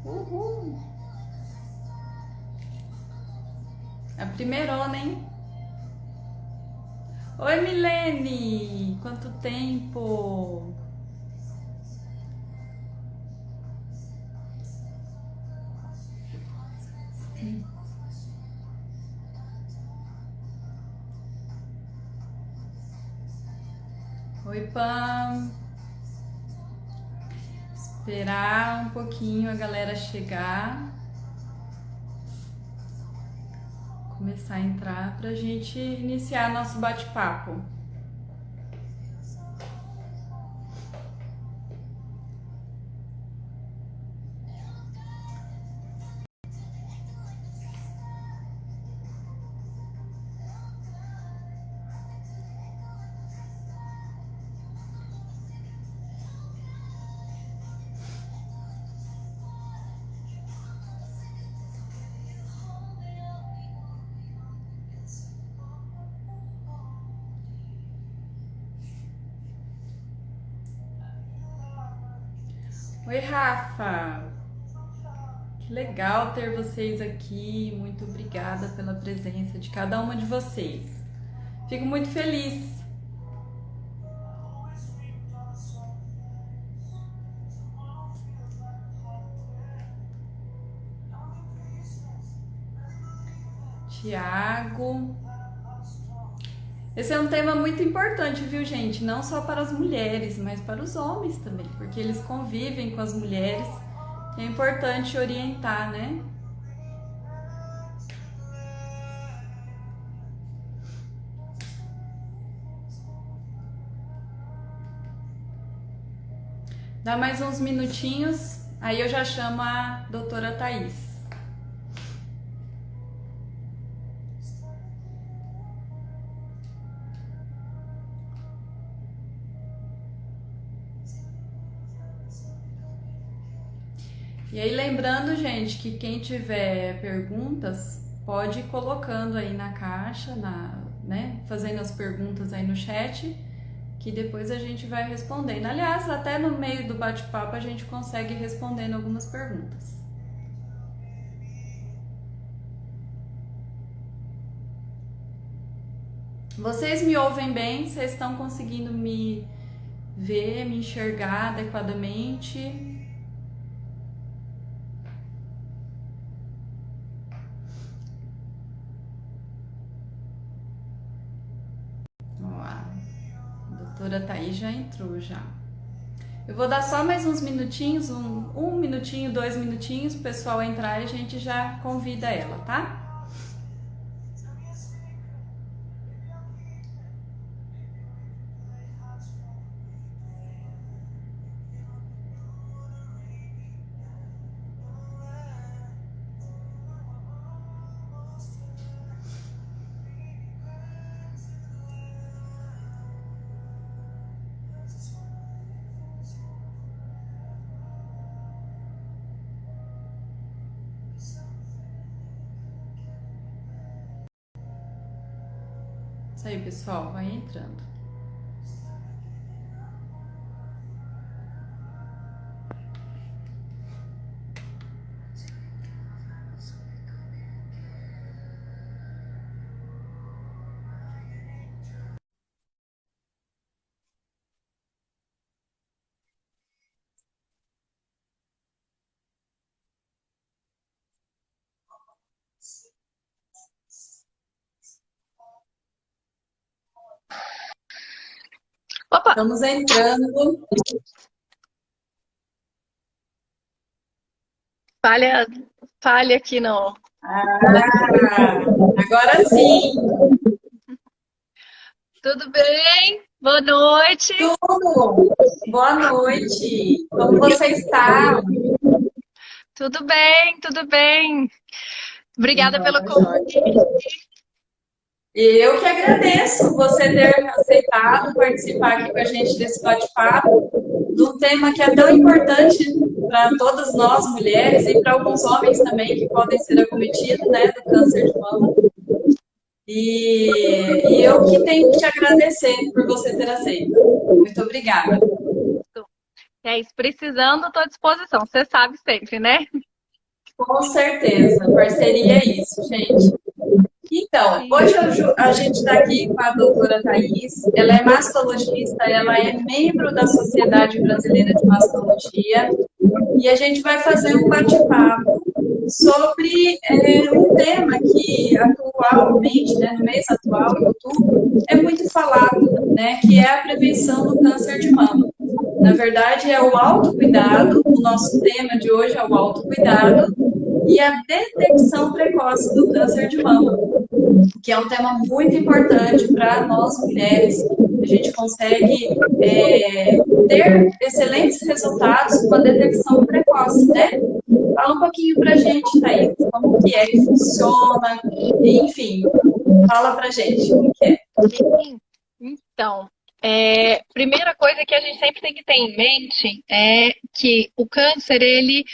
Uhul. A primeirona, hein? Oi, Milene! Quanto tempo! Oi, Pam! Esperar um pouquinho a galera chegar, começar a entrar pra gente iniciar nosso bate-papo. Oi, Rafa! Que legal ter vocês aqui. Muito obrigada pela presença de cada uma de vocês. Fico muito feliz. Tiago. Esse é um tema muito importante, viu, gente? Não só para as mulheres, mas para os homens também, porque eles convivem com as mulheres. É importante orientar, né? Dá mais uns minutinhos, aí eu já chamo a doutora Thaís. E aí lembrando, gente, que quem tiver perguntas pode ir colocando aí na caixa, né, fazendo as perguntas aí no chat, que depois a gente vai respondendo. Aliás, até no meio do bate-papo a gente consegue respondendo algumas perguntas. Vocês me ouvem bem? Vocês estão conseguindo me ver, me enxergar adequadamente? Vamos lá. A doutora Thaís já entrou já. Eu vou dar só mais uns minutinhos, um minutinho, 2 minutinhos, o pessoal entrar e a gente já convida ela, tá? Isso aí, pessoal, vai entrando. Opa! Estamos entrando. Falha aqui não. Ah, agora sim. Tudo bem? Boa noite. Tudo. Boa noite. Como você está? Tudo bem, tudo bem. Obrigada Então, pelo tá convite. jóia. E eu que agradeço você ter aceitado participar aqui com a gente desse bate-papo, de um tema que é tão importante para todas nós mulheres e para alguns homens também que podem ser acometidos, né, do câncer de mama. E eu que tenho que te agradecer por você ter aceito. Muito obrigada. É isso, precisando, estou à disposição. Você sabe sempre, né? Com certeza, parceria é isso, gente. Então, Sim. hoje a gente está aqui com a doutora Thais, ela é mastologista, ela é membro da Sociedade Brasileira de Mastologia e a gente vai fazer um bate-papo sobre um tema que atualmente, né, no mês atual, em outubro, é muito falado, né, que é a prevenção do câncer de mama. Na verdade, é o autocuidado, o nosso tema de hoje é o autocuidado e a detecção precoce do câncer de mama, que é um tema muito importante para nós mulheres. A gente consegue ter excelentes resultados com a detecção precoce, né? Fala um pouquinho para a gente, Thaís, como que é que funciona, enfim, fala para a gente como que é. Sim. Então, primeira coisa que a gente sempre tem que ter em mente é que o câncer, ele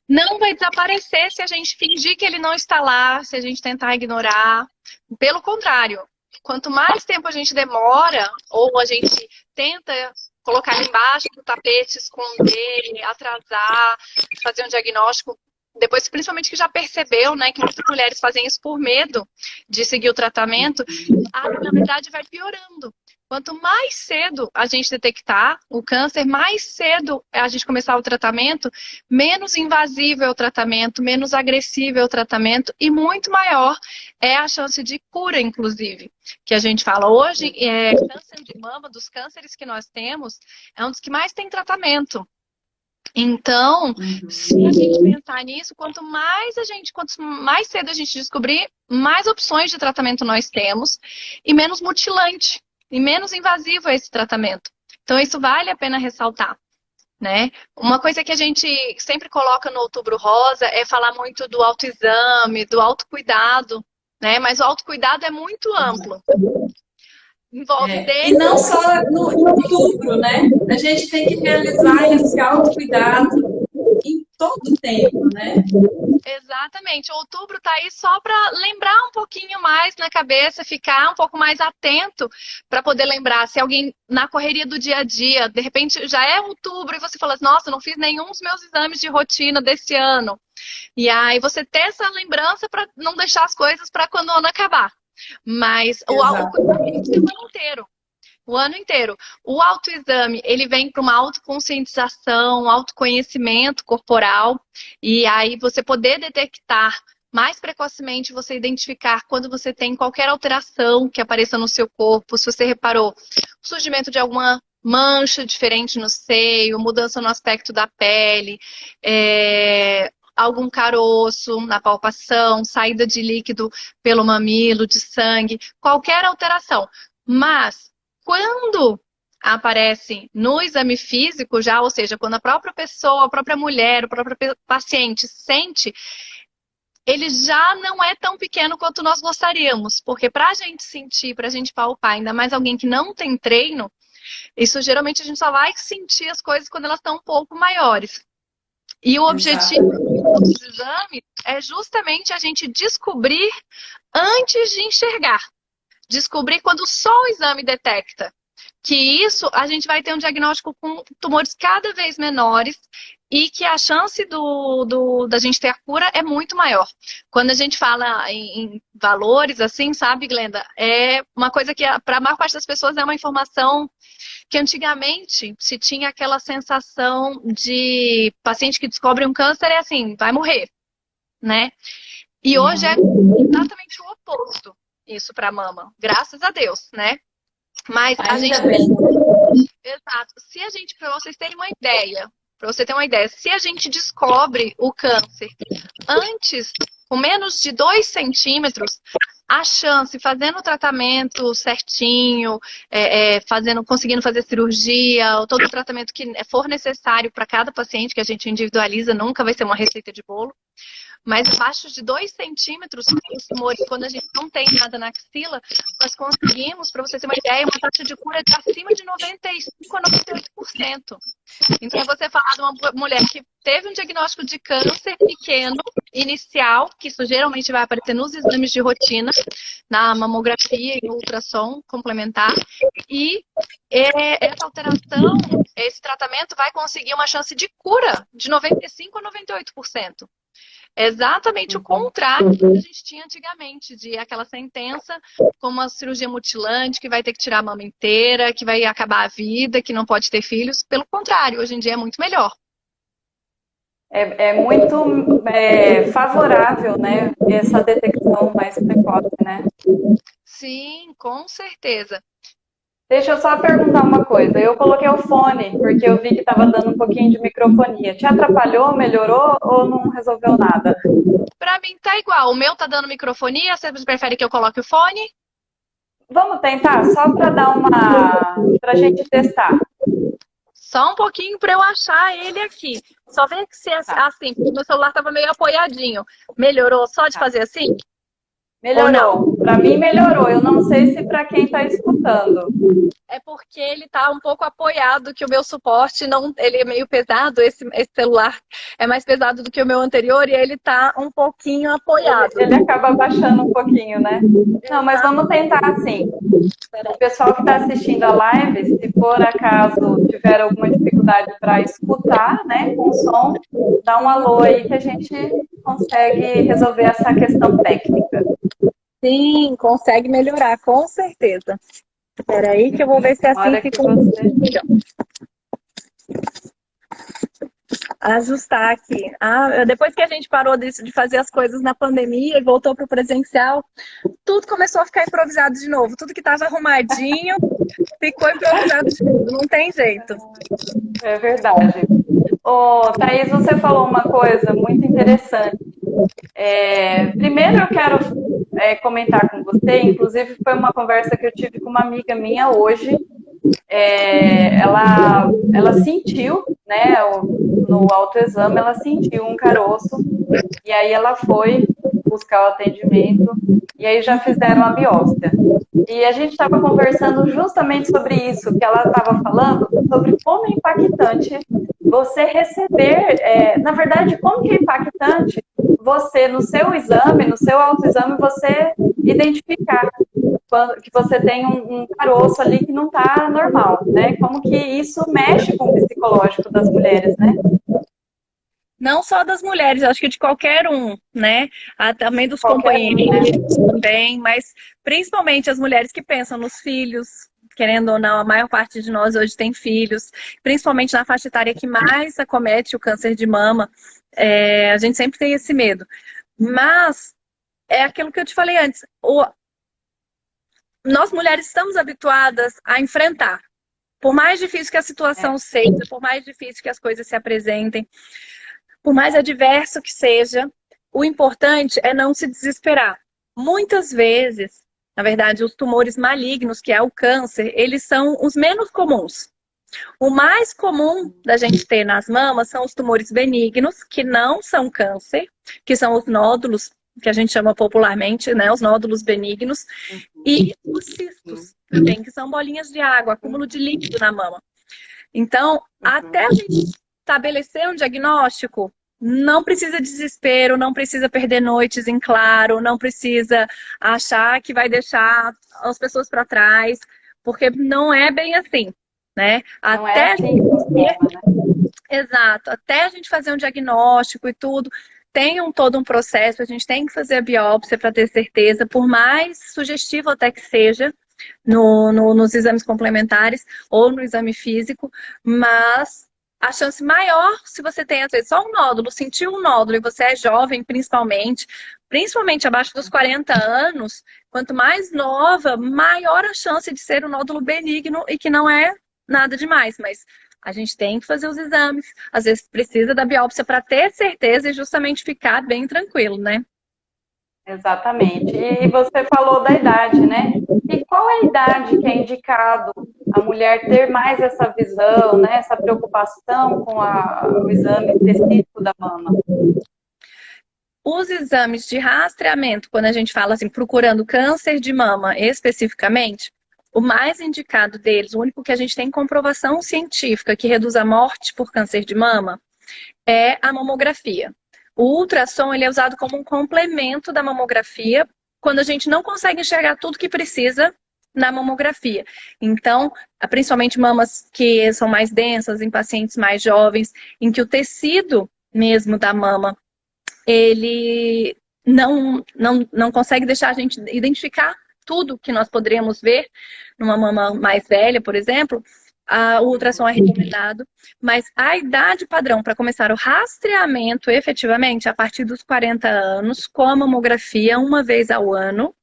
não vai desaparecer se a gente fingir que ele não está lá, se a gente tentar ignorar. Pelo contrário, quanto mais tempo a gente demora, ou a gente tenta colocar ele embaixo do tapete, esconder, atrasar, fazer um diagnóstico, depois principalmente que já percebeu, né, que muitas mulheres fazem isso por medo de seguir o tratamento, na verdade vai piorando. Quanto mais cedo a gente detectar o câncer, mais cedo a gente começar o tratamento, menos invasivo é o tratamento, menos agressivo é o tratamento e muito maior é a chance de cura, inclusive. Que a gente fala hoje, câncer de mama, dos cânceres que nós temos, é um dos que mais tem tratamento. Então, se a gente pensar nisso, quanto mais cedo a gente descobrir, mais opções de tratamento nós temos e menos mutilante e menos invasivo é esse tratamento. Então, isso vale a pena ressaltar, né? Uma coisa que a gente sempre coloca no Outubro Rosa é falar muito do autoexame, do autocuidado, né? Mas o autocuidado é muito amplo. Envolve E não só no outubro, né? A gente tem que realizar esse autocuidado em todo o tempo, né? Exatamente. Outubro tá aí só para lembrar um pouquinho mais na cabeça, ficar um pouco mais atento para poder lembrar. Se alguém na correria do dia a dia, de repente já é outubro e você fala, nossa, não fiz nenhum dos meus exames de rotina desse ano. E aí você ter essa lembrança para não deixar as coisas para quando o ano acabar. Mas o ano inteiro. O ano inteiro. O autoexame, ele vem para uma autoconscientização, um autoconhecimento corporal, e aí você poder detectar mais precocemente, você identificar quando você tem qualquer alteração que apareça no seu corpo, se você reparou o surgimento de alguma mancha diferente no seio, mudança no aspecto da pele, algum caroço na palpação, saída de líquido pelo mamilo, de sangue, qualquer alteração. Mas quando aparece no exame físico já, ou seja, quando a própria pessoa, a própria mulher, o próprio paciente sente, ele já não é tão pequeno quanto nós gostaríamos, porque para a gente sentir, para a gente palpar, ainda mais alguém que não tem treino, isso geralmente a gente só vai sentir as coisas quando elas estão um pouco maiores. E o objetivo do exame é justamente a gente descobrir antes de enxergar. Descobrir quando só o exame detecta. Que isso, a gente vai ter um diagnóstico com tumores cada vez menores e que a chance da gente ter a cura é muito maior. Quando a gente fala em valores, assim, sabe, Glenda? É uma coisa que para a maior parte das pessoas é uma informação que antigamente se tinha aquela sensação de paciente que descobre um câncer é assim, vai morrer, né? E hoje é exatamente o oposto isso para a mama, graças a Deus, né? Mas a gente exato. Se a gente, para vocês terem uma ideia, para você ter uma ideia, se a gente descobre o câncer antes, com menos de 2 centímetros, a chance, fazendo o tratamento certinho, conseguindo fazer cirurgia, todo o tratamento que for necessário para cada paciente, que a gente individualiza, nunca vai ser uma receita de bolo. Mas abaixo de 2 centímetros, os tumores, quando a gente não tem nada na axila, nós conseguimos, para você ter uma ideia, uma taxa de cura de acima de 95% a 98%. Então, você falar de uma mulher que teve um diagnóstico de câncer pequeno, inicial, que isso geralmente vai aparecer nos exames de rotina, na mamografia e ultrassom complementar, e essa alteração, esse tratamento vai conseguir uma chance de cura de 95% a 98%. Exatamente o contrário do que a gente tinha antigamente, de aquela sentença como uma cirurgia mutilante, que vai ter que tirar a mama inteira, que vai acabar a vida, que não pode ter filhos. Pelo contrário, hoje em dia é muito melhor. É muito favorável, né? Essa detecção mais precoce, né? Sim, com certeza. Deixa eu só perguntar uma coisa. Eu coloquei o fone porque eu vi que estava dando um pouquinho de microfonia. Te atrapalhou, melhorou ou não resolveu nada? Pra mim tá igual. O meu tá dando microfonia, você prefere que eu coloque o fone? Vamos tentar, só para pra gente testar. Só um pouquinho para eu achar ele aqui. Só vem que ser assim, porque meu celular tava meio apoiadinho. Melhorou só de fazer assim? Melhorou. Para mim melhorou. Eu não sei se para quem está escutando. É porque ele tá um pouco apoiado, que o meu suporte não, ele é meio pesado, esse celular é mais pesado do que o meu anterior e ele tá um pouquinho apoiado. Ele acaba baixando um pouquinho, né? Não, mas vamos tentar assim. O pessoal que está assistindo a live, se por acaso tiver alguma dificuldade para escutar, né, com o som, dá um alô aí que a gente consegue resolver essa questão técnica. Sim, consegue melhorar, com certeza. Espera aí que eu vou ver se assim fica melhor. Ajustar aqui. Depois que a gente parou de fazer as coisas na pandemia e voltou para o presencial, tudo começou a ficar improvisado de novo. Tudo que estava arrumadinho ficou improvisado de novo. Não tem jeito. É verdade. Ô, Thaís, você falou uma coisa muito interessante. Primeiro eu quero comentar com você, inclusive foi uma conversa que eu tive com uma amiga minha hoje. Ela sentiu, né, no autoexame, ela sentiu um caroço, e aí ela foi buscar o atendimento, e aí já fizeram a biópsia. E a gente estava conversando justamente sobre isso, que ela estava falando, sobre como é impactante você receber, na verdade, como que é impactante você, no seu exame, no seu autoexame, você identificar que você tem um caroço ali que não está normal, né? Como que isso mexe com o psicológico das mulheres, né? Não só das mulheres, acho que de qualquer um, né? Também dos companheiros, né? Também, mas principalmente as mulheres que pensam nos filhos, querendo ou não, a maior parte de nós hoje tem filhos, principalmente na faixa etária que mais acomete o câncer de mama, a gente sempre tem esse medo. Mas é aquilo que eu te falei antes, nós mulheres estamos habituadas a enfrentar. Por mais difícil que a situação seja, por mais difícil que as coisas se apresentem, por mais adverso que seja, o importante é não se desesperar. Muitas vezes, na verdade, os tumores malignos, que é o câncer, eles são os menos comuns. O mais comum da gente ter nas mamas são os tumores benignos, que não são câncer, que são os nódulos, que a gente chama popularmente, né, os nódulos benignos, e os cistos, também, que são bolinhas de água, acúmulo de líquido na mama. Então, até a gente estabelecer um diagnóstico, não precisa desespero, não precisa perder noites em claro, não precisa achar que vai deixar as pessoas para trás, porque não é bem assim, né? Não é assim que funciona, né? Exato, até a gente fazer um diagnóstico e tudo, tem todo um processo, a gente tem que fazer a biópsia para ter certeza, por mais sugestivo até que seja, nos exames complementares ou no exame físico, mas a chance maior, se você tem às vezes só um nódulo, sentiu um nódulo e você é jovem principalmente abaixo dos 40 anos, quanto mais nova, maior a chance de ser um nódulo benigno e que não é nada demais, mas a gente tem que fazer os exames, às vezes precisa da biópsia para ter certeza e justamente ficar bem tranquilo, né? Exatamente. E você falou da idade, né? E qual é a idade que é indicado a mulher ter mais essa visão, né? Essa preocupação com o exame específico da mama? Os exames de rastreamento, quando a gente fala assim, procurando câncer de mama especificamente, o mais indicado deles, o único que a gente tem comprovação científica que reduz a morte por câncer de mama, é a mamografia. O ultrassom ele é usado como um complemento da mamografia quando a gente não consegue enxergar tudo que precisa na mamografia. Então, principalmente mamas que são mais densas, em pacientes mais jovens, em que o tecido mesmo da mama ele não consegue deixar a gente identificar tudo que nós poderíamos ver numa mama mais velha, por exemplo. O ultrassom é recomendado, mas a idade padrão para começar o rastreamento efetivamente a partir dos 40 anos, com a mamografia uma vez ao ano,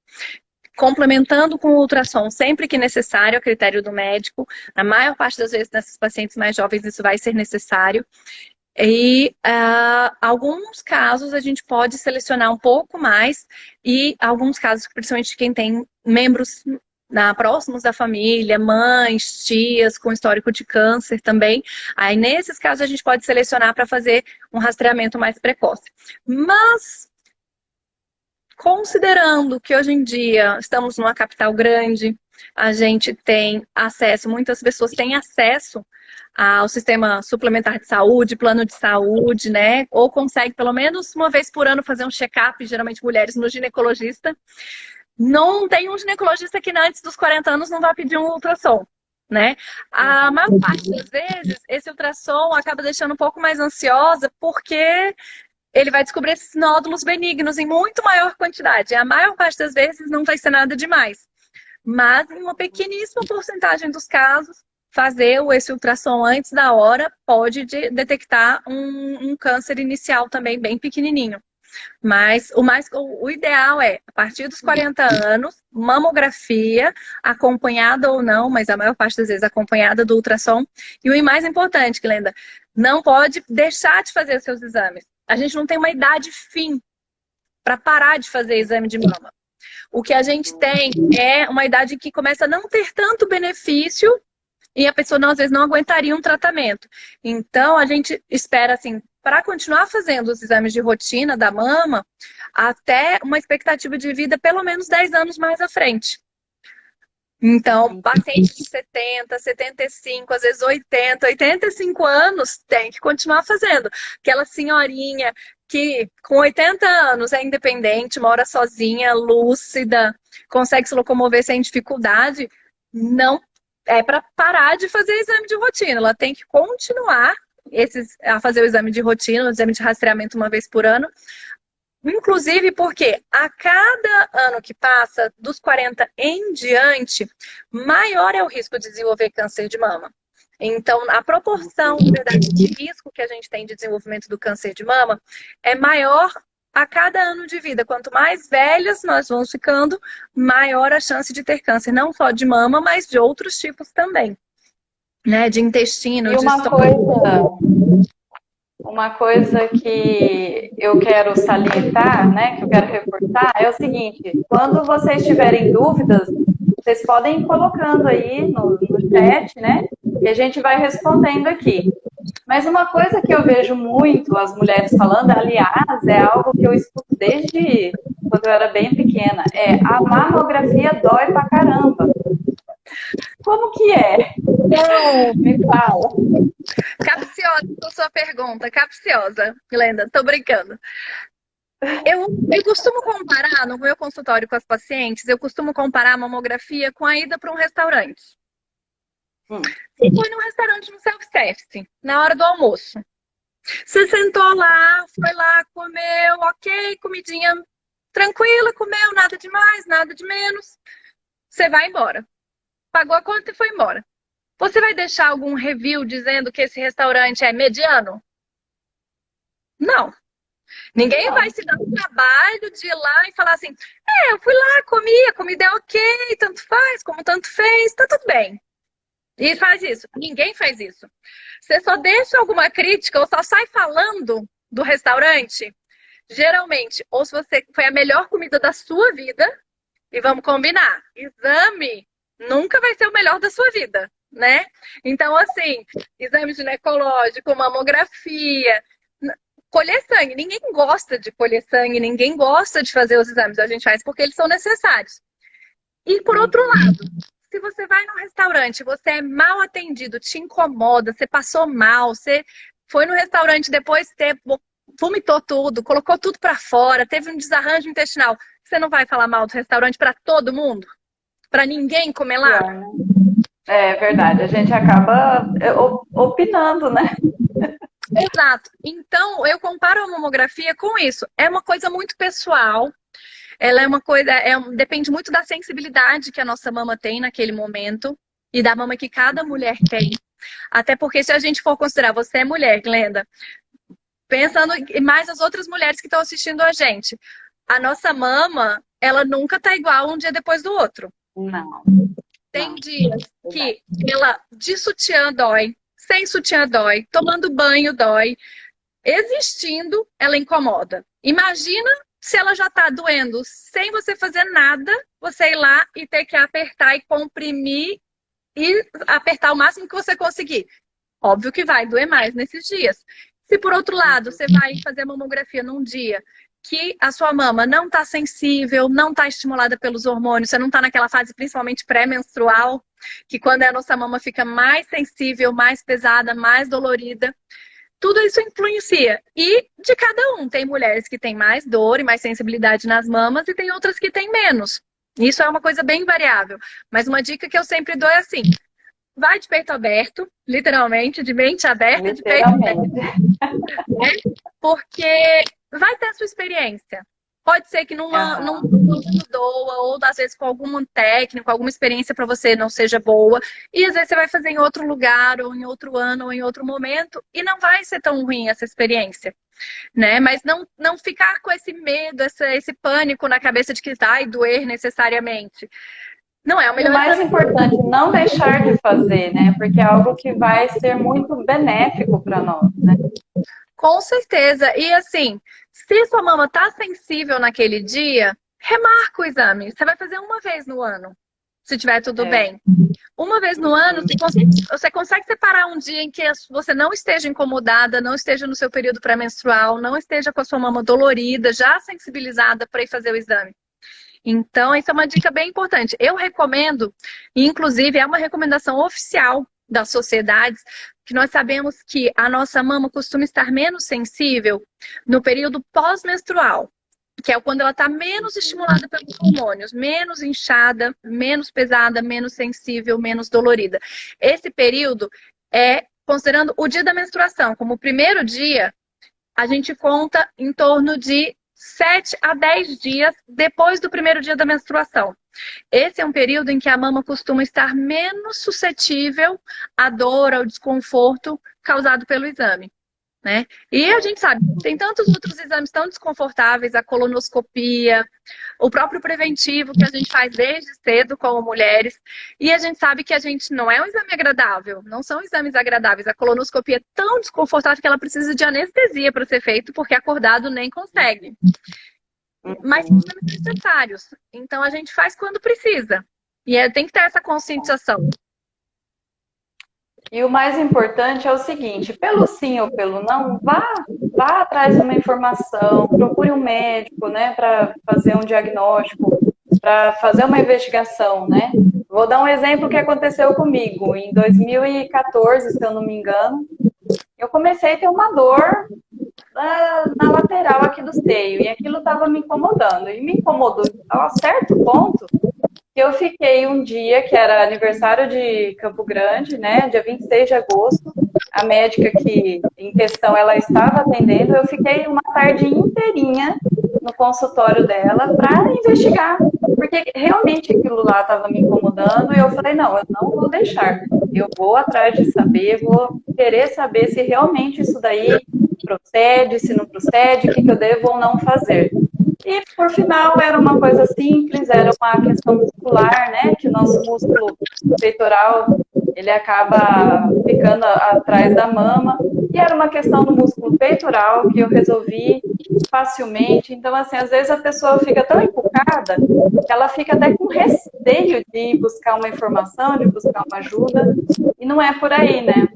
complementando com o ultrassom sempre que necessário, a critério do médico. Na maior parte das vezes, nessas pacientes mais jovens, isso vai ser necessário. E alguns casos a gente pode selecionar um pouco mais, e alguns casos, principalmente quem tem membros próximos da família, mães, tias com histórico de câncer também, aí nesses casos a gente pode selecionar para fazer um rastreamento mais precoce. Mas, considerando que hoje em dia estamos numa capital grande, a gente tem acesso, muitas pessoas têm acesso ao sistema suplementar de saúde, plano de saúde, né? Ou consegue pelo menos uma vez por ano fazer um check-up, geralmente mulheres, no ginecologista. Não tem um ginecologista que antes dos 40 anos não vai pedir um ultrassom, né? A maior parte das vezes, esse ultrassom acaba deixando um pouco mais ansiosa, porque ele vai descobrir esses nódulos benignos em muito maior quantidade. A maior parte das vezes não vai ser nada demais. Mas em uma pequeníssima porcentagem dos casos, fazer esse ultrassom antes da hora pode detectar um câncer inicial também bem pequenininho. Mas o ideal é, a partir dos 40 anos, mamografia, acompanhada ou não, mas a maior parte das vezes acompanhada do ultrassom. E o mais importante, Glenda, não pode deixar de fazer os seus exames. A gente não tem uma idade fim para parar de fazer exame de mama. O que a gente tem é uma idade que começa a não ter tanto benefício e a pessoa, às vezes, não aguentaria um tratamento. Então, a gente espera, assim, para continuar fazendo os exames de rotina da mama, até uma expectativa de vida pelo menos 10 anos mais à frente. Então, paciente de 70, 75, às vezes 80, 85 anos, tem que continuar fazendo. Aquela senhorinha que com 80 anos é independente, mora sozinha, lúcida, consegue se locomover sem dificuldade, não é para parar de fazer exame de rotina. Ela tem que continuar a fazer o exame de rotina, o exame de rastreamento uma vez por ano. Inclusive porque a cada ano que passa, dos 40 em diante, maior é o risco de desenvolver câncer de mama. Então, a proporção, na verdade, de risco que a gente tem de desenvolvimento do câncer de mama é maior a cada ano de vida. Quanto mais velhas nós vamos ficando, maior a chance de ter câncer, não só de mama, mas de outros tipos também, né? De intestino, E de estômago. Uma coisa que eu quero salientar, né, que eu quero reforçar, é o seguinte: quando vocês tiverem dúvidas, vocês podem ir colocando aí no chat, né, e a gente vai respondendo aqui. Mas uma coisa que eu vejo muito as mulheres falando, aliás, é algo que eu escuto desde quando eu era bem pequena, é: a mamografia dói pra caramba. Como que é? Não, me fala. Capciosa a sua pergunta, capciosa, Glenda, tô brincando. Eu costumo comparar, no meu consultório com as pacientes, eu costumo comparar a mamografia com a ida para um restaurante. Você foi num restaurante no self-service, na hora do almoço. Você sentou lá, foi lá, comeu, ok, comidinha tranquila, comeu, nada de mais, nada de menos. Você vai embora. Pagou a conta e foi embora. Você vai deixar algum review dizendo que esse restaurante é mediano? Não. Ninguém vai se dar o trabalho de ir lá e falar assim: eu fui lá, comi, a comida é ok, tanto faz, como tanto fez, tá tudo bem. E faz isso. Ninguém faz isso. Você só deixa alguma crítica ou só sai falando do restaurante, geralmente, ou se você foi a melhor comida da sua vida, e vamos combinar, exame nunca vai ser o melhor da sua vida, né? Então, assim, exame ginecológico, mamografia, colher sangue. Ninguém gosta de colher sangue, ninguém gosta de fazer os exames. A gente faz porque eles são necessários. E, por outro lado, se você vai num restaurante, você é mal atendido, te incomoda, você passou mal, você foi no restaurante depois, você vomitou tudo, colocou tudo pra fora, teve um desarranjo intestinal, você não vai falar mal do restaurante pra todo mundo? Pra ninguém comer lá? É verdade, a gente acaba opinando, né? Exato. Então, eu comparo a mamografia com isso. É uma coisa muito pessoal. Ela é uma coisa, depende muito da sensibilidade que a nossa mama tem naquele momento e da mama que cada mulher tem. Até porque se a gente for considerar, você é mulher, Glenda, pensando em mais as outras mulheres que estão assistindo a gente, a nossa mama, ela nunca tá igual um dia depois do outro. Não, Tem não. dias que ela de sutiã dói, sem sutiã dói, tomando banho dói, existindo ela incomoda. Imagina se ela já tá doendo sem você fazer nada, você ir lá e ter que apertar e comprimir e apertar o máximo que você conseguir. Óbvio que vai doer mais nesses dias. Se por outro lado você vai fazer a mamografia num dia que a sua mama não está sensível, não está estimulada pelos hormônios, você não está naquela fase principalmente pré-menstrual, que quando a nossa mama fica mais sensível, mais pesada, mais dolorida, tudo isso influencia. E de cada um, tem mulheres que têm mais dor e mais sensibilidade nas mamas e tem outras que têm menos. Isso é uma coisa bem variável. Mas uma dica que eu sempre dou é assim: vai de peito aberto, literalmente, de mente aberta, de peito aberto, né? Porque vai ter a sua experiência. Pode ser que não doa, ou às vezes com algum técnico, alguma experiência para você não seja boa, e às vezes você vai fazer em outro lugar, ou em outro ano, ou em outro momento, e não vai ser tão ruim essa experiência, né? Mas não ficar com esse medo, esse pânico na cabeça de que vai doer necessariamente. Não é o E o melhor. mais importante, não deixar de fazer, né? Porque é algo que vai ser muito benéfico para nós, né? Com certeza. E assim, se sua mama tá sensível naquele dia, remarca o exame. Você vai fazer uma vez no ano, se tiver tudo bem. Uma vez no ano, você consegue separar um dia em que você não esteja incomodada, não esteja no seu período pré-menstrual, não esteja com a sua mama dolorida, já sensibilizada para ir fazer o exame. Então, isso é uma dica bem importante. Eu recomendo, e inclusive é uma recomendação oficial das sociedades, que nós sabemos que a nossa mama costuma estar menos sensível no período pós-menstrual, que é quando ela está menos estimulada pelos hormônios, menos inchada, menos pesada, menos sensível, menos dolorida. Esse período é, considerando o dia da menstruação como o primeiro dia, a gente conta em torno de 7 a 10 dias depois do primeiro dia da menstruação. Esse é um período em que a mama costuma estar menos suscetível à dor, ao desconforto causado pelo exame, né? E a gente sabe, tem tantos outros exames tão desconfortáveis, a colonoscopia, o próprio preventivo que a gente faz desde cedo como mulheres, e a gente sabe que a gente não é um exame agradável, não são exames agradáveis. A colonoscopia é tão desconfortável que ela precisa de anestesia para ser feito, porque acordado nem consegue. Mas são exames necessários, então a gente faz quando precisa. E tem que ter essa conscientização. E o mais importante é o seguinte, pelo sim ou pelo não, vá atrás de uma informação, procure um médico, né, para fazer um diagnóstico, para fazer uma investigação, né? Vou dar um exemplo que aconteceu comigo. Em 2014, se eu não me engano, eu comecei a ter uma dor na lateral aqui do seio, e aquilo estava me incomodando. E me incomodou a certo ponto que eu fiquei um dia, que era aniversário de Campo Grande, né, dia 26 de agosto, a médica que em questão ela estava atendendo, eu fiquei uma tarde inteirinha no consultório dela para investigar, porque realmente aquilo lá estava me incomodando, e eu falei, não, eu não vou deixar, eu vou atrás de saber, vou querer saber se realmente isso daí procede, se não procede, o que eu devo ou não fazer. E, por final, era uma coisa simples, era uma questão muscular, né? Que o nosso músculo peitoral, ele acaba ficando atrás da mama. E era uma questão do músculo peitoral que eu resolvi facilmente. Então, assim, às vezes a pessoa fica tão encucada que ela fica até com receio de buscar uma informação, de buscar uma ajuda. E não é por aí, né?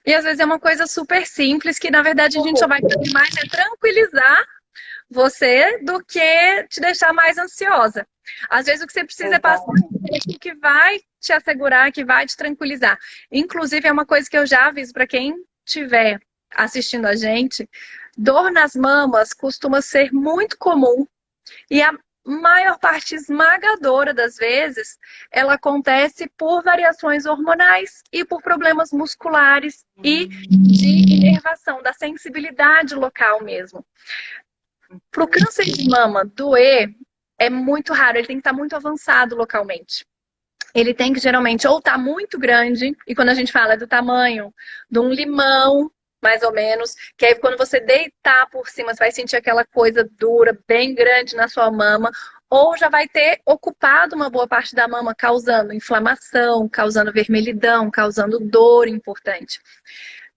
E, às vezes, é uma coisa super simples que, na verdade, a gente só vai fazer mais é tranquilizar você do que te deixar mais ansiosa. Às vezes o que você precisa é passar um que vai te assegurar, que vai te tranquilizar. Inclusive, é uma coisa que eu já aviso para quem estiver assistindo a gente, dor nas mamas costuma ser muito comum. E maior parte esmagadora das vezes, ela acontece por variações hormonais e por problemas musculares e de inervação, da sensibilidade local mesmo. Para o câncer de mama doer, é muito raro, ele tem que estar muito avançado localmente. Ele tem que geralmente ou estar muito grande, e quando a gente fala do tamanho de um limão, mais ou menos, que aí quando você deitar por cima, você vai sentir aquela coisa dura, bem grande na sua mama, ou já vai ter ocupado uma boa parte da mama, causando inflamação, causando vermelhidão, causando dor importante.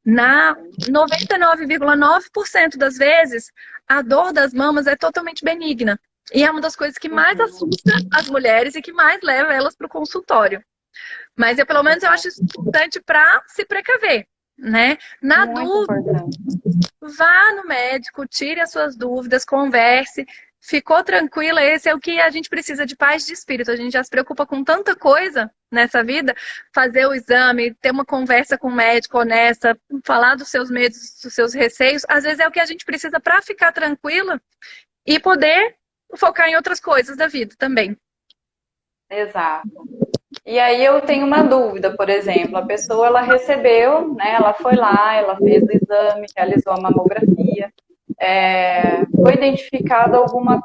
Na 99,9% das vezes, a dor das mamas é totalmente benigna. E é uma das coisas que mais assusta as mulheres e que mais leva elas para o consultório. Mas pelo menos eu acho isso importante para se precaver, né? Na dúvida, vá no médico, tire as suas dúvidas, converse. Ficou tranquila, esse é o que a gente precisa de paz de espírito. A gente já se preocupa com tanta coisa nessa vida, fazer o exame, ter uma conversa com o médico honesta, falar dos seus medos, dos seus receios. Às vezes é o que a gente precisa para ficar tranquila e poder focar em outras coisas da vida também. Exato. E aí eu tenho uma dúvida, por exemplo, a pessoa ela recebeu, né? Ela foi lá, ela fez o exame, realizou a mamografia, foi identificada alguma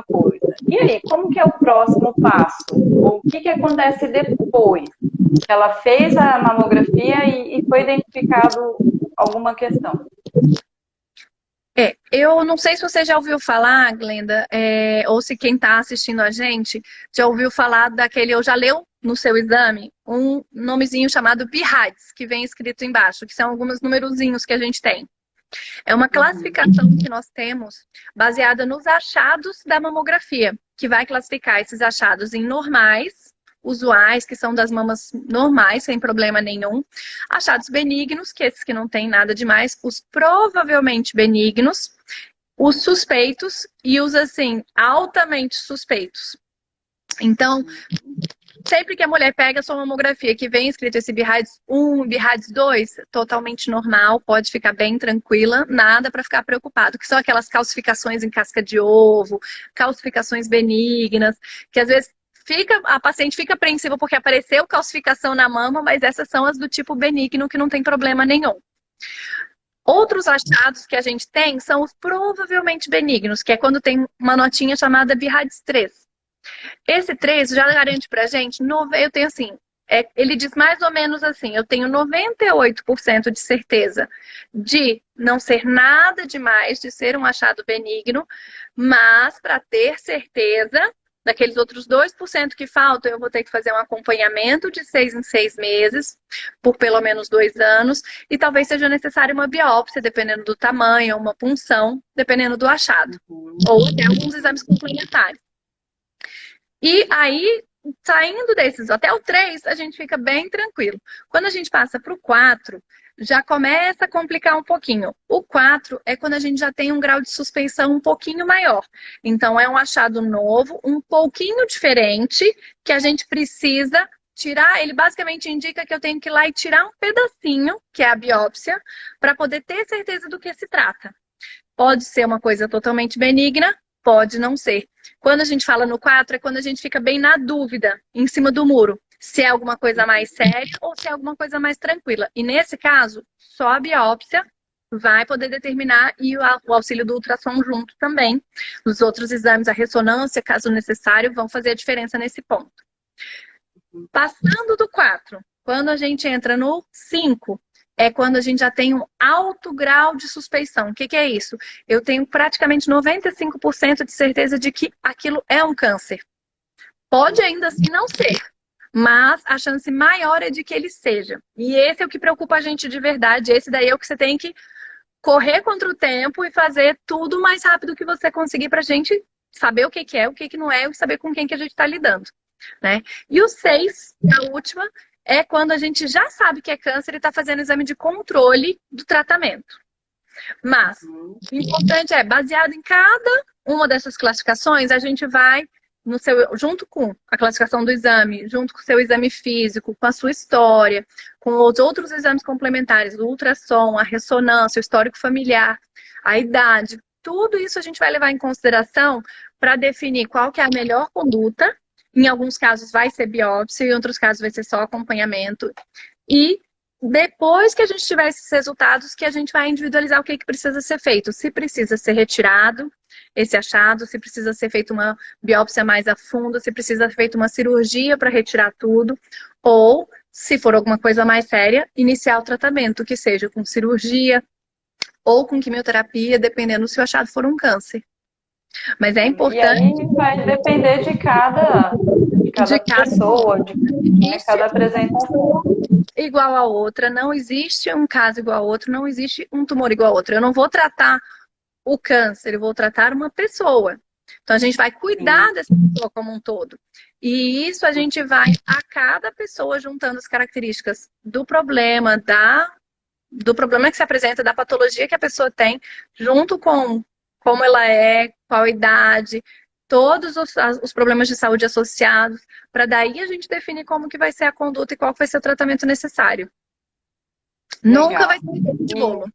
coisa. E aí, como que é o próximo passo? O que acontece depois que ela fez a mamografia e foi identificado alguma questão? Eu não sei se você já ouviu falar, Glenda, ou se quem está assistindo a gente já ouviu falar daquele, ou já leu no seu exame, um nomezinho chamado BIRADS, que vem escrito embaixo, que são alguns numerozinhos que a gente tem. É uma classificação que nós temos baseada nos achados da mamografia, que vai classificar esses achados em normais, usuais, que são das mamas normais, sem problema nenhum. Achados benignos, que esses que não tem nada demais. Os provavelmente benignos. Os suspeitos e os, assim, altamente suspeitos. Então, sempre que a mulher pega a sua mamografia, que vem escrito esse BIRADS 1, BIRADS 2, totalmente normal, pode ficar bem tranquila, nada para ficar preocupado, que são aquelas calcificações em casca de ovo, calcificações benignas, que às vezes a paciente fica apreensiva porque apareceu calcificação na mama, mas essas são as do tipo benigno, que não tem problema nenhum. Outros achados que a gente tem são os provavelmente benignos, que é quando tem uma notinha chamada BIRADS 3. Esse 3 já garante pra gente, eu tenho assim, ele diz mais ou menos assim, eu tenho 98% de certeza de não ser nada demais, de ser um achado benigno, mas para ter certeza, daqueles outros 2% que faltam, eu vou ter que fazer um acompanhamento de 6 em 6 meses, por pelo menos 2 anos, e talvez seja necessária uma biópsia, dependendo do tamanho, uma punção, dependendo do achado, ou até alguns exames complementares. E aí, saindo desses até o 3, a gente fica bem tranquilo. Quando a gente passa para o 4, já começa a complicar um pouquinho. O 4 é quando a gente já tem um grau de suspeição um pouquinho maior. Então, é um achado novo, um pouquinho diferente, que a gente precisa tirar. Ele basicamente indica que eu tenho que ir lá e tirar um pedacinho, que é a biópsia, para poder ter certeza do que se trata. Pode ser uma coisa totalmente benigna, pode não ser. Quando a gente fala no 4, é quando a gente fica bem na dúvida, em cima do muro, se é alguma coisa mais séria ou se é alguma coisa mais tranquila. E nesse caso, só a biópsia vai poder determinar, e o auxílio do ultrassom junto também. Os outros exames, a ressonância, caso necessário, vão fazer a diferença nesse ponto. Passando do 4, quando a gente entra no 5, é quando a gente já tem um alto grau de suspeição. O que é isso? Eu tenho praticamente 95% de certeza de que aquilo é um câncer. Pode ainda assim não ser, mas a chance maior é de que ele seja. E esse é o que preocupa a gente de verdade. Esse daí é o que você tem que correr contra o tempo e fazer tudo o mais rápido que você conseguir para a gente saber o que é, o que não é, e saber com quem que a gente está lidando, né? E o 6, a última, é quando a gente já sabe que é câncer e está fazendo exame de controle do tratamento. Mas o importante é, baseado em cada uma dessas classificações, a gente vai, junto com a classificação do exame, junto com o seu exame físico, com a sua história, com os outros exames complementares, o ultrassom, a ressonância, o histórico familiar, a idade, tudo isso a gente vai levar em consideração para definir qual que é a melhor conduta. Em alguns casos vai ser biópsia, em outros casos vai ser só acompanhamento. E depois que a gente tiver esses resultados, que a gente vai individualizar o que precisa ser feito. Se precisa ser retirado esse achado, se precisa ser feita uma biópsia mais a fundo, se precisa ser feita uma cirurgia para retirar tudo, ou, se for alguma coisa mais séria, iniciar o tratamento, que seja com cirurgia ou com quimioterapia, dependendo se o achado for um câncer. Mas é importante... E aí vai depender de cada pessoa, de cada apresentação. Igual a outra, não existe um caso igual ao outro, não existe um tumor igual ao outro. Eu não vou tratar o câncer, eu vou tratar uma pessoa. Então a gente vai cuidar dessa pessoa como um todo. E isso a gente vai a cada pessoa juntando as características do problema, do problema que se apresenta, da patologia que a pessoa tem, junto com como ela é, qual a idade, todos os problemas de saúde associados, para daí a gente definir como que vai ser a conduta e qual vai ser o tratamento necessário. Legal. Nunca vai ser receita de bolo.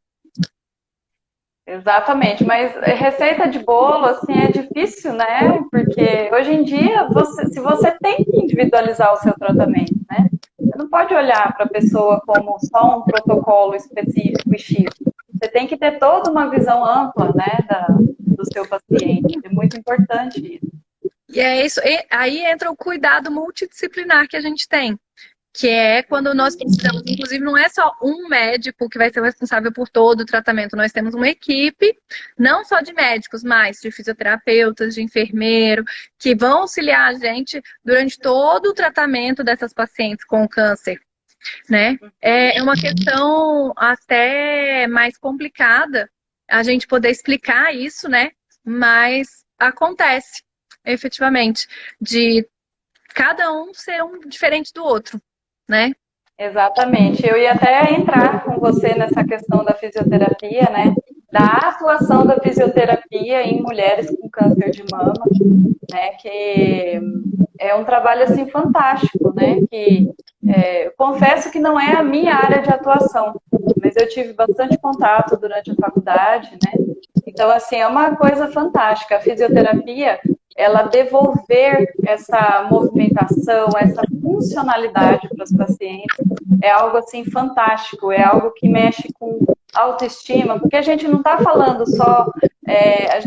Exatamente, mas receita de bolo, assim, é difícil, né? Porque hoje em dia, se você tem que individualizar o seu tratamento, né? Você não pode olhar para a pessoa como só um protocolo específico e X. Você tem que ter toda uma visão ampla, né, do seu paciente. É muito importante isso. E é isso. E aí entra o cuidado multidisciplinar que a gente tem, que é quando nós precisamos, inclusive não é só um médico que vai ser o responsável por todo o tratamento, nós temos uma equipe, não só de médicos, mas de fisioterapeutas, de enfermeiro, que vão auxiliar a gente durante todo o tratamento dessas pacientes com câncer. Né? É uma questão até mais complicada a gente poder explicar isso, né? Mas acontece, efetivamente, de cada um ser um diferente do outro, né? Exatamente. Eu ia até entrar com você nessa questão da fisioterapia, né? Da atuação da fisioterapia em mulheres com câncer de mama, né? Que é um trabalho assim fantástico, né? Que eu confesso que não é a minha área de atuação, mas eu tive bastante contato durante a faculdade, né? Então, assim, é uma coisa fantástica. A fisioterapia, ela devolver essa movimentação, essa funcionalidade para os pacientes, é algo assim fantástico, é algo que mexe com autoestima, porque a gente não está falando só,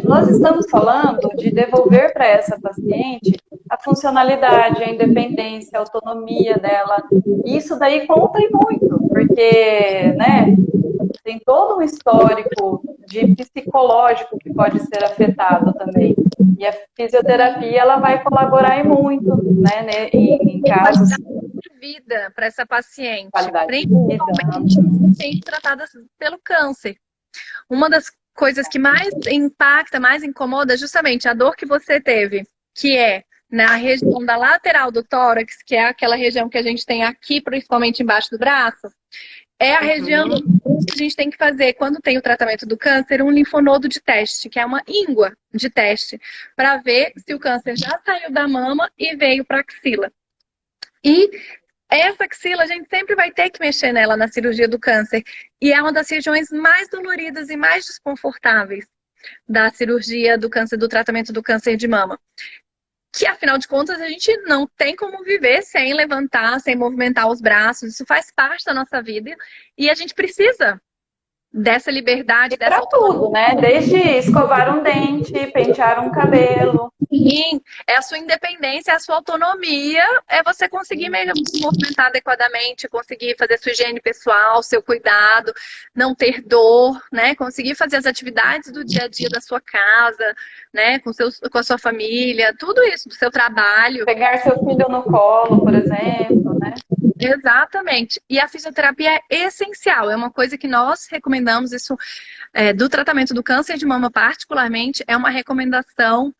nós estamos falando de devolver para essa paciente a funcionalidade, a independência, a autonomia dela. E isso daí conta e muito, porque, né, tem todo um histórico de psicológico que pode ser afetado também. E a fisioterapia, ela vai colaborar muito, né, em casos... vida para essa paciente, principalmente tratadas pelo câncer. Uma das coisas que mais impacta, mais incomoda, é justamente a dor que você teve, que é na região da lateral do tórax, que é aquela região que a gente tem aqui, principalmente embaixo do braço, é a região que a gente tem que fazer, quando tem o tratamento do câncer, um linfonodo de teste, que é uma íngua de teste, para ver se o câncer já saiu da mama e veio para a axila. E essa axila, a gente sempre vai ter que mexer nela na cirurgia do câncer. E é uma das regiões mais doloridas e mais desconfortáveis da cirurgia do câncer, do tratamento do câncer de mama. Que, afinal de contas, a gente não tem como viver sem levantar, sem movimentar os braços. Isso faz parte da nossa vida. E a gente precisa dessa liberdade, dessa autonomia. Tudo, né? Desde escovar um dente, pentear um cabelo. Sim, é a sua independência, a sua autonomia, é você conseguir mesmo se movimentar adequadamente, conseguir fazer sua higiene pessoal, seu cuidado, não ter dor, né? Conseguir fazer as atividades do dia a dia da sua casa, né? Com a sua família, tudo isso, do seu trabalho. Pegar seu filho no colo, por exemplo, né? Exatamente. E a fisioterapia é essencial, é uma coisa que nós recomendamos, isso do tratamento do câncer de mama particularmente, é uma recomendação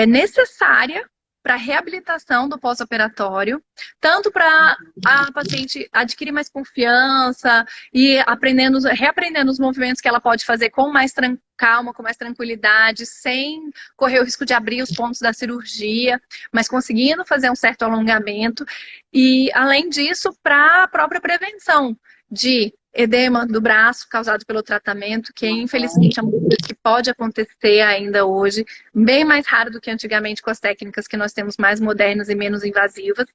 necessária para a reabilitação do pós-operatório, tanto para a paciente adquirir mais confiança e reaprendendo os movimentos que ela pode fazer com mais calma, com mais tranquilidade, sem correr o risco de abrir os pontos da cirurgia, mas conseguindo fazer um certo alongamento. E, além disso, para a própria prevenção, de edema do braço causado pelo tratamento, que infelizmente é uma coisa que pode acontecer ainda hoje, bem mais raro do que antigamente com as técnicas que nós temos mais modernas e menos invasivas,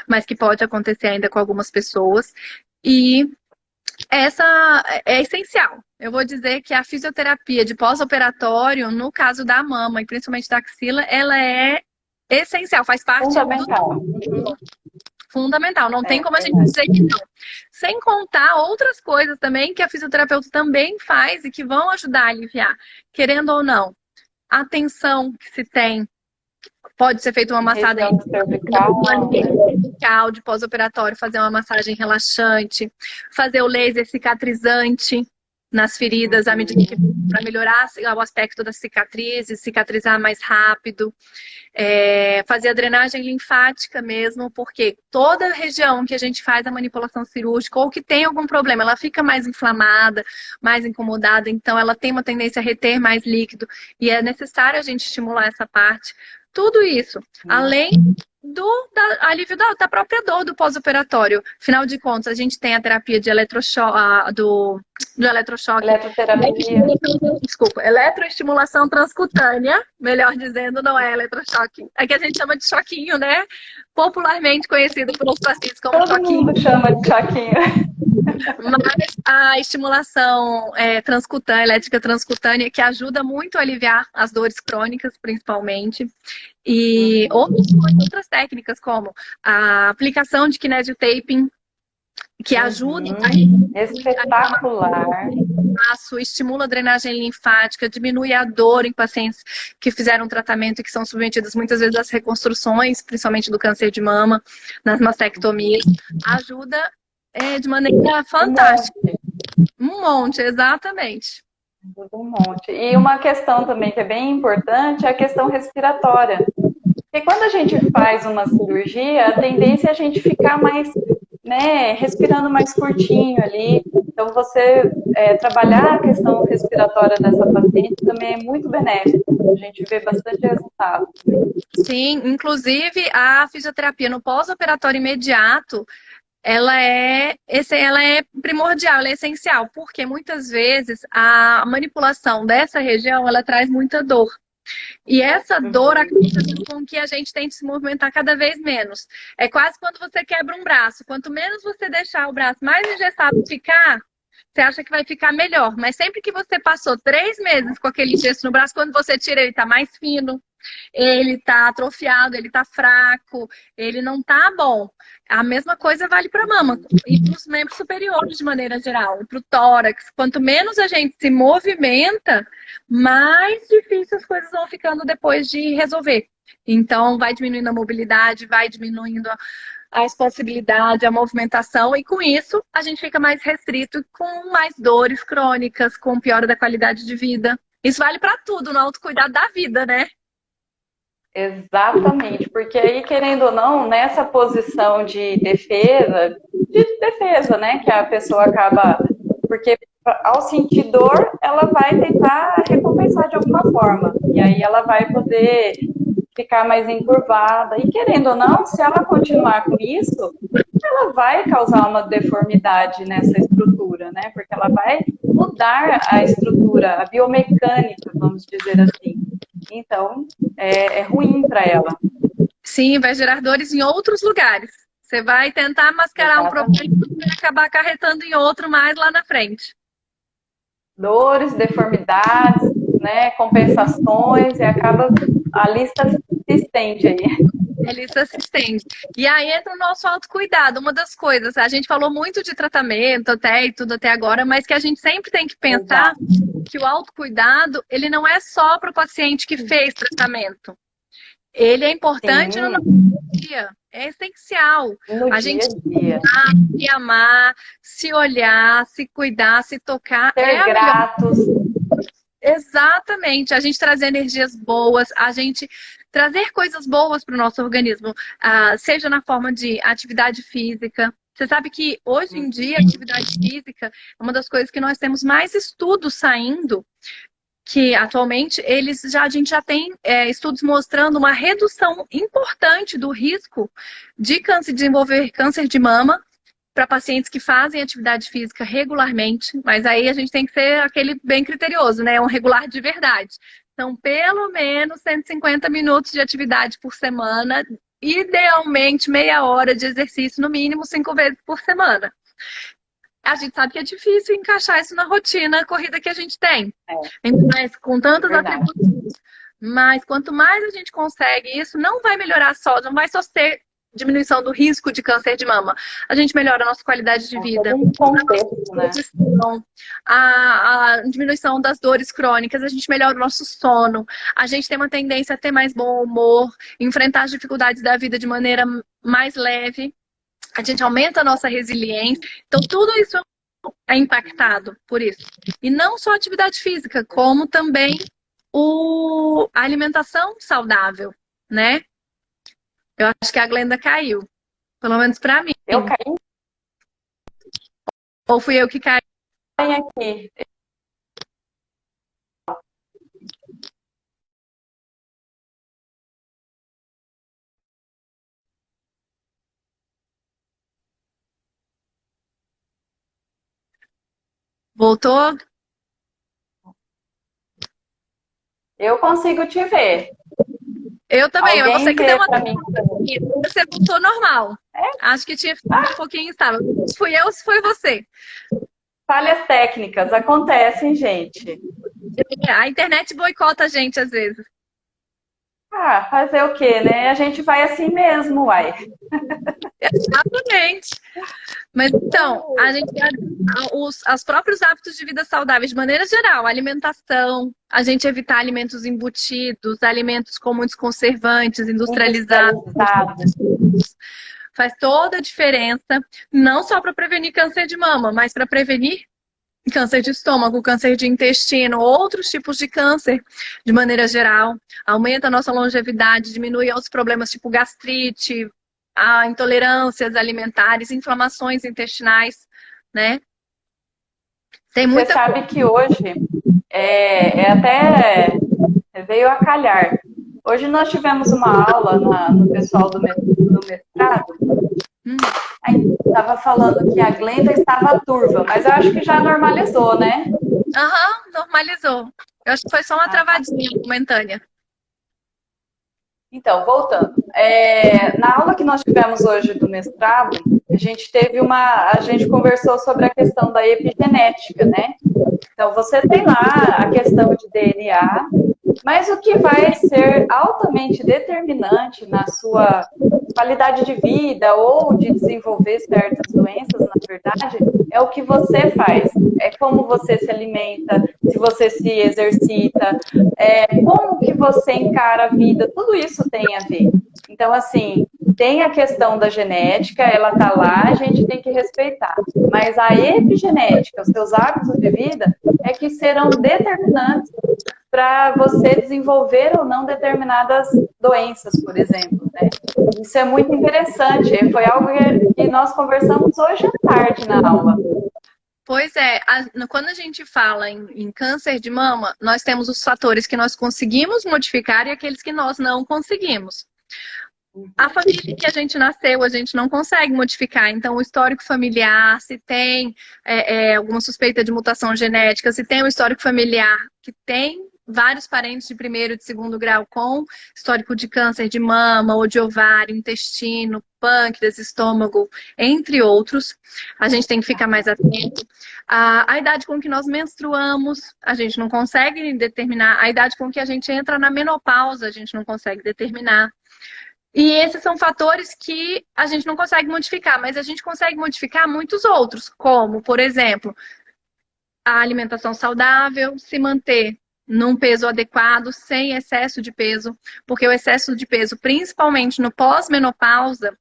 mas que pode acontecer ainda com algumas pessoas. E essa é essencial. Eu vou dizer que a fisioterapia de pós-operatório, no caso da mama e principalmente da axila, ela é essencial, faz parte Fundamental. fundamental. Não tem como a gente dizer que não. Sem contar outras coisas também que a fisioterapeuta também faz e que vão ajudar a aliviar, querendo ou não. A tensão que se tem, pode ser feita uma massagem cervical de pós-operatório, fazer uma massagem relaxante, fazer o laser cicatrizante nas feridas à medida que para melhorar o aspecto das cicatrizes, cicatrizar mais rápido, fazer a drenagem linfática mesmo, porque toda região que a gente faz a manipulação cirúrgica ou que tem algum problema, ela fica mais inflamada, mais incomodada, então ela tem uma tendência a reter mais líquido e é necessário a gente estimular essa parte. Tudo isso, além do alívio da própria dor do pós-operatório. Afinal de contas, a gente tem a terapia de eletrochoque, do eletrochoque. Eletroterapia. Desculpa, eletroestimulação transcutânea, melhor dizendo, não é eletrochoque. É que a gente chama de choquinho, né? Popularmente conhecido pelos pacientes como Todo choquinho. mundo chama de choquinho. Mas a estimulação transcutânea, elétrica transcutânea, que ajuda muito a aliviar as dores crônicas, principalmente. E outras técnicas, como a aplicação de kinesiotaping, que ajuda espetacular. Estimula a drenagem linfática, diminui a dor em pacientes que fizeram tratamento e que são submetidos muitas vezes às reconstruções, principalmente do câncer de mama, nas mastectomias. Ajuda de maneira fantástica. Um monte, exatamente. Um monte. E uma questão também que é bem importante é a questão respiratória. Porque quando a gente faz uma cirurgia, a tendência é a gente ficar mais, respirando mais curtinho ali. Então, você trabalhar a questão respiratória dessa paciente também é muito benéfico. A gente vê bastante resultado. Sim, inclusive a fisioterapia no pós-operatório imediato, ela é primordial, ela é essencial, porque muitas vezes a manipulação dessa região, ela traz muita dor. E essa dor acaba fazendo com que a gente tente se movimentar cada vez menos. É quase quando você quebra um braço. Quanto menos você deixar o braço mais engessado ficar, você acha que vai ficar melhor. Mas sempre que você passou 3 meses com aquele gesso no braço, quando você tira, ele tá mais fino, ele tá atrofiado, ele tá fraco, ele não tá bom. A mesma coisa vale para a mama e para os membros superiores de maneira geral, para o tórax. Quanto menos a gente se movimenta, mais difícil as coisas vão ficando depois de resolver. Então, vai diminuindo a mobilidade, vai diminuindo a expansibilidade, a movimentação, e com isso a gente fica mais restrito, com mais dores crônicas, com piora da qualidade de vida. Isso vale para tudo no autocuidado da vida, né? Exatamente, porque aí, querendo ou não, nessa posição de defesa, né, que a pessoa acaba, porque ao sentir dor, ela vai tentar recompensar de alguma forma, e aí ela vai poder ficar mais encurvada, e querendo ou não, se ela continuar com isso, ela vai causar uma deformidade nessa estrutura, né, porque ela vai mudar a estrutura, a biomecânica, vamos dizer assim. Então, é ruim para ela. Sim, vai gerar dores em outros lugares. Você vai tentar mascarar um problema e acabar acarretando em outro mais lá na frente. Dores, deformidades, né, compensações, e acaba a lista se estende aí. A lista se estende. E aí entra o nosso autocuidado. Uma das coisas, a gente falou muito de tratamento e tudo até agora, mas que a gente sempre tem que pensar que o autocuidado, ele não é só para o paciente que fez tratamento. Ele é importante no nosso dia. É essencial. A gente se amar, se olhar, se cuidar, se tocar. Ser gratos. Exatamente. A gente trazer energias boas, a gente trazer coisas boas para o nosso organismo, seja na forma de atividade física. Você sabe que hoje em dia a atividade física é uma das coisas que nós temos mais estudos saindo, que atualmente a gente já tem estudos mostrando uma redução importante do risco de desenvolver câncer de mama para pacientes que fazem atividade física regularmente, mas aí a gente tem que ser aquele bem criterioso, né? Um regular de verdade. Então, pelo menos 150 minutos de atividade por semana, idealmente meia hora de exercício, no mínimo 5 vezes por semana. A gente sabe que é difícil encaixar isso na rotina corrida que a gente tem. Mas com tantos atributos. Mas quanto mais a gente consegue isso, não vai melhorar só, não vai só ser diminuição do risco de câncer de mama. A gente melhora a nossa qualidade de vida, a diminuição das dores crônicas, a gente melhora o nosso sono, a gente tem uma tendência a ter mais bom humor, enfrentar as dificuldades da vida de maneira mais leve, a gente aumenta a nossa resiliência. Então, tudo isso é impactado por isso. E não só a atividade física, como também a alimentação saudável, né? Eu acho que a Glenda caiu. Pelo menos pra mim. Eu caí? Ou fui eu que caí? Aqui. Voltou? Eu consigo te ver. Eu também. Alguém Você que deu uma... mim. Você voltou normal. Acho que tinha ficado um pouquinho instável. Fui eu ou se foi você? Falhas técnicas acontecem, gente. A internet boicota a gente às vezes. Ah, fazer o quê, né? A gente vai assim mesmo, uai. Exatamente. Mas então, a gente os próprios hábitos de vida saudáveis, de maneira geral, alimentação, a gente evitar alimentos embutidos, alimentos com muitos conservantes, industrializados. Faz toda a diferença, não só para prevenir câncer de mama, mas para prevenir câncer de estômago, câncer de intestino, outros tipos de câncer, de maneira geral. Aumenta a nossa longevidade, diminui os problemas tipo gastrite, a intolerâncias alimentares, inflamações intestinais, né? Tem muita... Você sabe que hoje até veio a calhar. Hoje nós tivemos uma aula no pessoal do mestrado. Aí estava falando que a Glenda estava turva, mas eu acho que já normalizou, né? Aham, normalizou. Eu acho que foi só uma travadinha momentânea. Então, voltando. Na aula que nós tivemos hoje do mestrado, a gente conversou sobre a questão da epigenética, né? Então, você tem lá a questão de DNA, mas o que vai ser altamente determinante na sua qualidade de vida ou de desenvolver certas doenças, na verdade, é o que você faz. É como você se alimenta, se você se exercita, como que você encara a vida, tudo isso tem a ver. Então, assim, tem a questão da genética, ela tá lá, a gente tem que respeitar. Mas a epigenética, os seus hábitos de vida, é que serão determinantes para você desenvolver ou não determinadas doenças, por exemplo, né? Isso é muito interessante. Foi algo que nós conversamos hoje à tarde na aula. Pois é, quando a gente fala em câncer de mama, nós temos os fatores que nós conseguimos modificar e aqueles que nós não conseguimos. A família que a gente nasceu, a gente não consegue modificar. Então, o histórico familiar, se tem alguma suspeita de mutação genética, se tem um histórico familiar que tem vários parentes de primeiro e de segundo grau com histórico de câncer de mama ou de ovário, intestino, pâncreas, estômago, entre outros, a gente tem que ficar mais atento. A idade com que nós menstruamos, a gente não consegue determinar. A idade com que a gente entra na menopausa, a gente não consegue determinar. E esses são fatores que a gente não consegue modificar, mas a gente consegue modificar muitos outros, como, por exemplo, a alimentação saudável, se manter num peso adequado, sem excesso de peso, porque o excesso de peso, principalmente no pós-menopausa,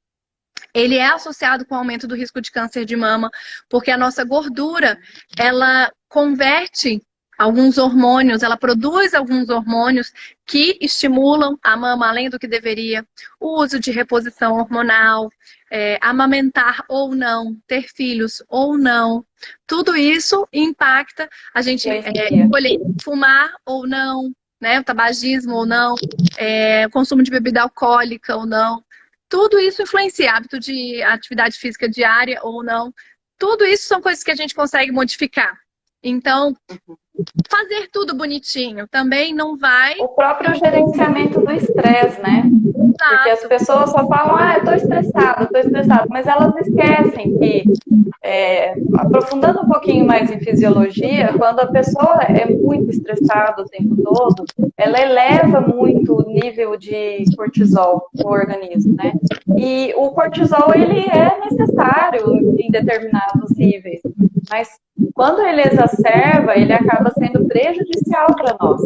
ele é associado com o aumento do risco de câncer de mama, porque a nossa gordura, ela converte alguns hormônios, ela produz alguns hormônios que estimulam a mama além do que deveria, o uso de reposição hormonal, amamentar ou não, ter filhos ou não, tudo isso impacta a gente escolher fumar ou não, né, o tabagismo ou não, o consumo de bebida alcoólica ou não. tudo isso influencia, hábito de atividade física diária ou não. Tudo isso são coisas que a gente consegue modificar. Então, fazer tudo bonitinho também não vai... O próprio gerenciamento do estresse, né? Porque as pessoas só falam, eu tô estressado, mas elas esquecem que, aprofundando um pouquinho mais em fisiologia, quando a pessoa é muito estressada o tempo todo, ela eleva muito o nível de cortisol no organismo, né? E o cortisol, ele é necessário em determinados níveis, mas quando ele exacerba, ele acaba sendo prejudicial para nós.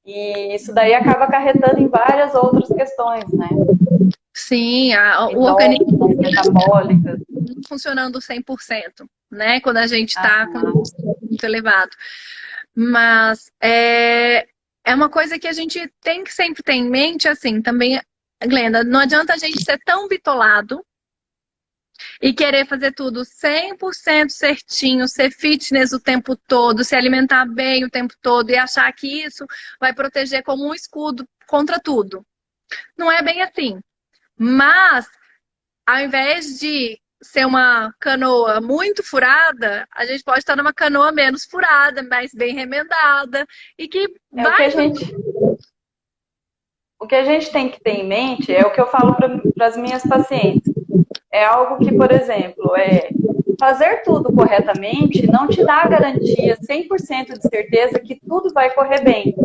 E isso daí acaba acarretando em várias outras questões, né? Sim, o organismo metabólicas funcionando 100%, né? Quando a gente está com um muito elevado. Mas é uma coisa que a gente tem que sempre ter em mente, assim, também, Glenda, não adianta a gente ser tão bitolado e querer fazer tudo 100% certinho, ser fitness o tempo todo, se alimentar bem o tempo todo e achar que isso vai proteger como um escudo contra tudo. Não é bem assim. Mas, ao invés de ser uma canoa muito furada, a gente pode estar numa canoa menos furada, mais bem remendada e que vai... O que a gente tem que ter em mente é o que eu falo para as minhas pacientes. É algo que, por exemplo, fazer tudo corretamente não te dá a garantia 100% de certeza que tudo vai correr bem.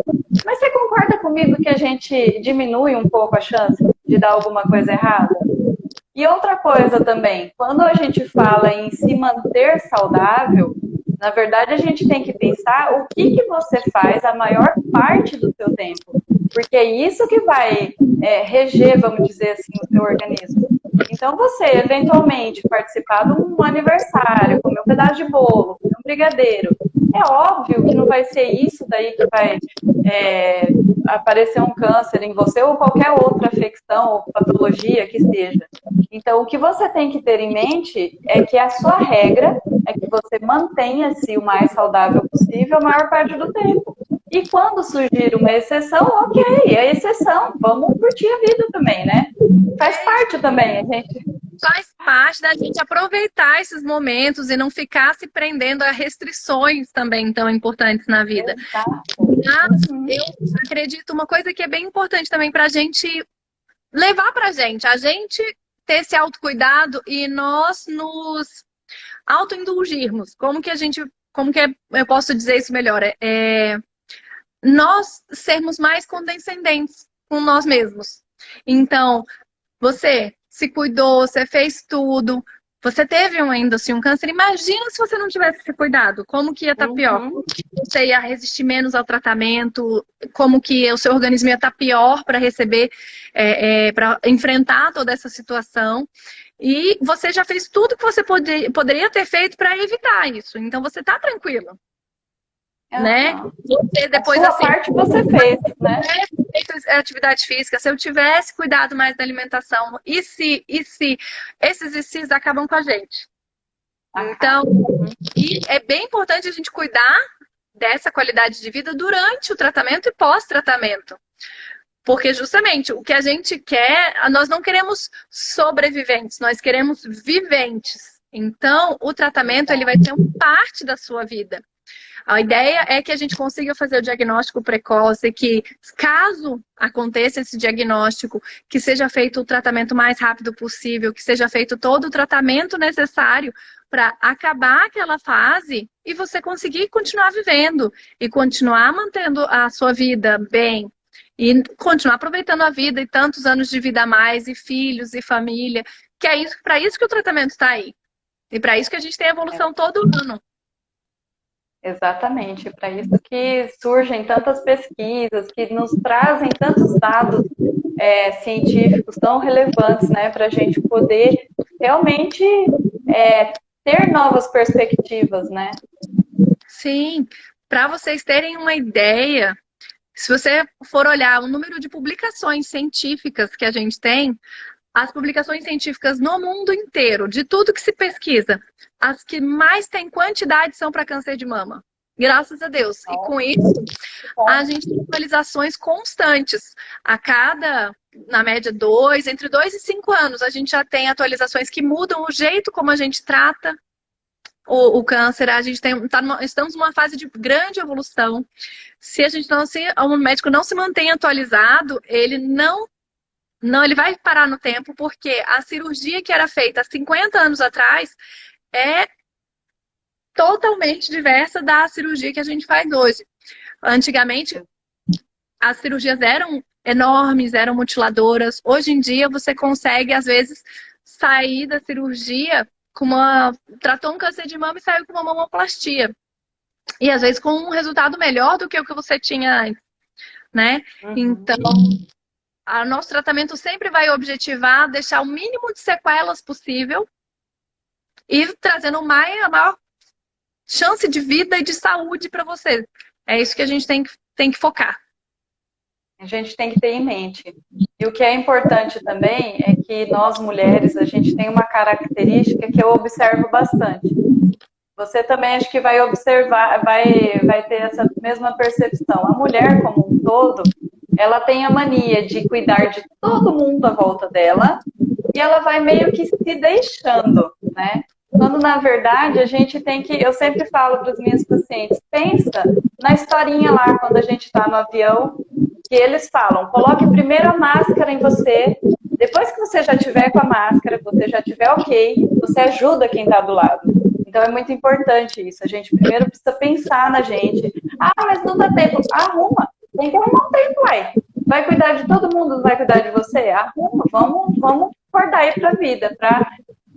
Mas você concorda comigo que a gente diminui um pouco a chance de dar alguma coisa errada? E outra coisa também, quando a gente fala em se manter saudável, na verdade a gente tem que pensar o que você faz a maior parte do seu tempo. Porque é isso que vai reger, vamos dizer assim, o seu organismo. Então, você, eventualmente, participar de um aniversário, comer um pedaço de bolo, comer um brigadeiro, é óbvio que não vai ser isso daí que vai aparecer um câncer em você ou qualquer outra afecção ou patologia que seja. Então, o que você tem que ter em mente é que a sua regra é que você mantenha-se o mais saudável possível a maior parte do tempo. E quando surgir uma exceção, ok, é exceção. Vamos curtir a vida também, né? Faz parte também, a gente. Faz parte da gente aproveitar esses momentos e não ficar se prendendo a restrições também tão importantes na vida. Mas eu acredito uma coisa que é bem importante também pra gente levar pra gente. A gente ter esse autocuidado e nós nos autoindulgirmos. Como que eu posso dizer isso melhor? Nós sermos mais condescendentes com nós mesmos. Então, você se cuidou, você fez tudo, você teve ainda assim um câncer. Imagina se você não tivesse se cuidado, como que ia estar pior? Você ia resistir menos ao tratamento, como que o seu organismo ia estar pior para receber, para enfrentar toda essa situação. E você já fez tudo que você poderia ter feito para evitar isso. Então, você está tranquilo. Né? Você depois a sua parte você fez, né? Feito atividade física, se eu tivesse cuidado mais da alimentação, e se esses acabam com a gente. Então, e é bem importante a gente cuidar dessa qualidade de vida durante o tratamento e pós-tratamento. Porque justamente o que a gente quer, nós não queremos sobreviventes, nós queremos viventes. Então, o tratamento ele vai ser uma parte da sua vida. A ideia é que a gente consiga fazer o diagnóstico precoce, que caso aconteça esse diagnóstico, que seja feito o tratamento mais rápido possível, que seja feito todo o tratamento necessário para acabar aquela fase e você conseguir continuar vivendo e continuar mantendo a sua vida bem e continuar aproveitando a vida e tantos anos de vida a mais e filhos e família, que é isso, para isso que o tratamento está aí. E para isso que a gente tem evolução todo ano. Exatamente, para isso que surgem tantas pesquisas, que nos trazem tantos dados científicos tão relevantes, né, para a gente poder realmente ter novas perspectivas, né? Sim, para vocês terem uma ideia, se você for olhar o número de publicações científicas que a gente tem, as publicações científicas no mundo inteiro, de tudo que se pesquisa, as que mais têm quantidade são para câncer de mama. Graças a Deus. E com isso, a gente tem atualizações constantes. A cada na média 2, entre 2 e 5 anos, a gente já tem atualizações que mudam o jeito como a gente trata o câncer. A gente estamos numa fase de grande evolução. Se a gente o médico não se mantém atualizado, ele ele vai parar no tempo, porque a cirurgia que era feita há 50 anos atrás é totalmente diversa da cirurgia que a gente faz hoje. Antigamente, as cirurgias eram enormes, eram mutiladoras. Hoje em dia, você consegue, às vezes, sair da cirurgia tratou um câncer de mama e saiu com uma mamoplastia. E, às vezes, com um resultado melhor do que o que você tinha antes, né? Então, o nosso tratamento sempre vai objetivar deixar o mínimo de sequelas possível e trazendo a maior chance de vida e de saúde para você. É isso que a gente tem que focar. A gente tem que ter em mente. E o que é importante também é que nós mulheres, a gente tem uma característica que eu observo bastante. Você também acho que vai observar, vai ter essa mesma percepção. A mulher como um todo, ela tem a mania de cuidar de todo mundo à volta dela e ela vai meio que se deixando, né? Quando, na verdade, a gente tem que... Eu sempre falo para os meus pacientes, pensa na historinha lá, quando a gente está no avião, que eles falam, coloque primeiro a máscara em você, depois que você já tiver com a máscara, que você já tiver ok, você ajuda quem está do lado. Então, é muito importante isso. A gente primeiro precisa pensar na gente. Ah, mas não dá tempo. Arruma. Tem que arrumar um tempo, vai. Vai cuidar de todo mundo, não vai cuidar de você? Arruma. Vamos acordar aí para a vida, para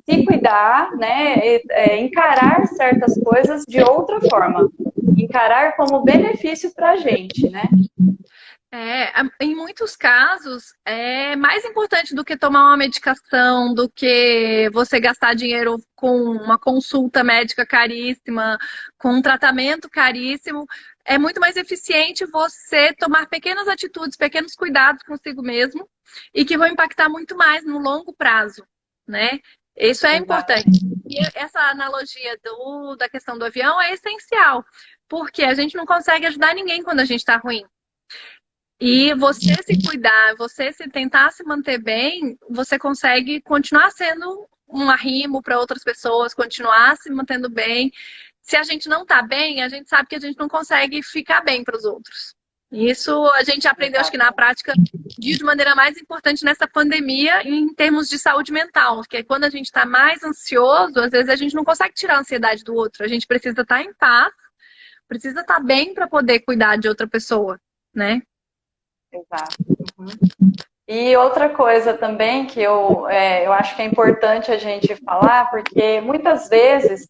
se cuidar, né? Encarar certas coisas de outra forma. Encarar como benefício para a gente, né? Em muitos casos, é mais importante do que tomar uma medicação, do que você gastar dinheiro com uma consulta médica caríssima, com um tratamento caríssimo. É muito mais eficiente você tomar pequenas atitudes, pequenos cuidados consigo mesmo e que vão impactar muito mais no longo prazo, né? Isso é importante. E essa analogia da questão do avião é essencial, porque a gente não consegue ajudar ninguém quando a gente está ruim. E você se cuidar, você tentar se manter bem, você consegue continuar sendo um arrimo para outras pessoas, continuar se mantendo bem. Se a gente não está bem, a gente sabe que a gente não consegue ficar bem para os outros. Isso a gente aprendeu, acho que na prática, de maneira mais importante nessa pandemia, em termos de saúde mental. Porque quando a gente está mais ansioso, às vezes a gente não consegue tirar a ansiedade do outro. A gente precisa estar em paz, precisa estar bem para poder cuidar de outra pessoa, né? Exato. E outra coisa também que eu acho que é importante a gente falar, porque muitas vezes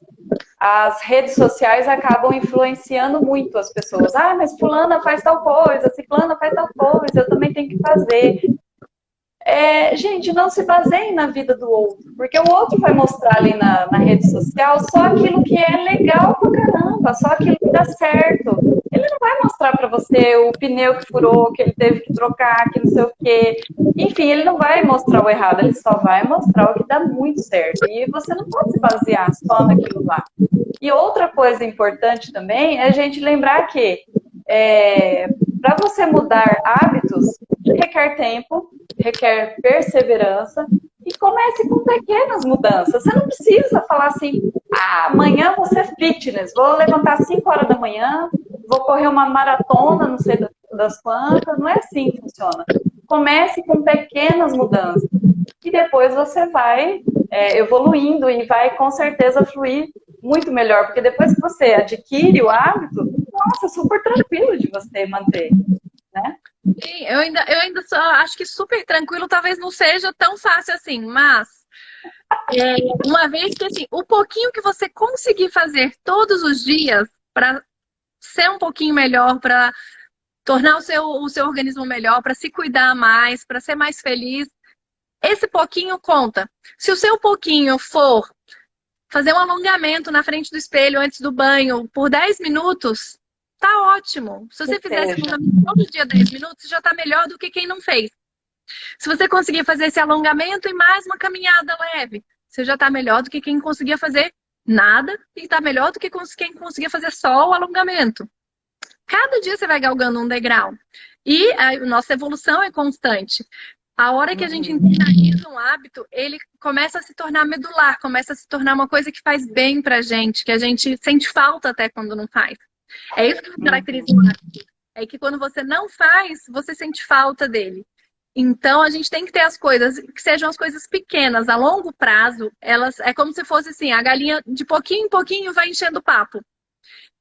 as redes sociais acabam influenciando muito as pessoas. Ah, mas fulana faz tal coisa, ciclana faz tal coisa, eu também tenho que fazer. Gente, não se baseie na vida do outro, porque o outro vai mostrar ali na rede social só aquilo que é legal pra caramba, só aquilo que dá certo. Ele não vai mostrar pra você o pneu que furou, que ele teve que trocar, que não sei o quê. Enfim, ele não vai mostrar o errado, ele só vai mostrar o que dá muito certo. E você não pode se basear só naquilo lá. E outra coisa importante também é a gente lembrar que para você mudar hábitos, requer tempo, requer perseverança e comece com pequenas mudanças. Você não precisa falar assim, amanhã vou ser fitness, vou levantar às 5 horas da manhã, vou correr uma maratona, não sei das quantas. Não é assim que funciona. Comece com pequenas mudanças e depois você vai evoluindo e vai com certeza fluir muito melhor, porque depois que você adquire o hábito, nossa, é super tranquilo de você manter, né? Sim, eu ainda só acho que super tranquilo talvez não seja tão fácil assim, mas uma vez que assim, o pouquinho que você conseguir fazer todos os dias para ser um pouquinho melhor, para tornar o seu organismo melhor, para se cuidar mais, para ser mais feliz, esse pouquinho conta. Se o seu pouquinho for fazer um alongamento na frente do espelho antes do banho por 10 minutos, tá ótimo. Se você fizer esse alongamento todo dia 10 minutos, já tá melhor do que quem não fez. Se você conseguir fazer esse alongamento e mais uma caminhada leve, você já tá melhor do que quem conseguia fazer nada e tá melhor do que quem conseguia fazer só o alongamento. Cada dia você vai galgando um degrau. E a nossa evolução é constante. A hora que a gente internaliza um hábito, ele começa a se tornar medular, começa a se tornar uma coisa que faz bem pra gente, que a gente sente falta até quando não faz. É isso que caracteriza o hábito. É que quando você não faz, você sente falta dele. Então, a gente tem que ter as coisas, que sejam as coisas pequenas, a longo prazo, elas é como se fosse assim, a galinha de pouquinho em pouquinho vai enchendo o papo.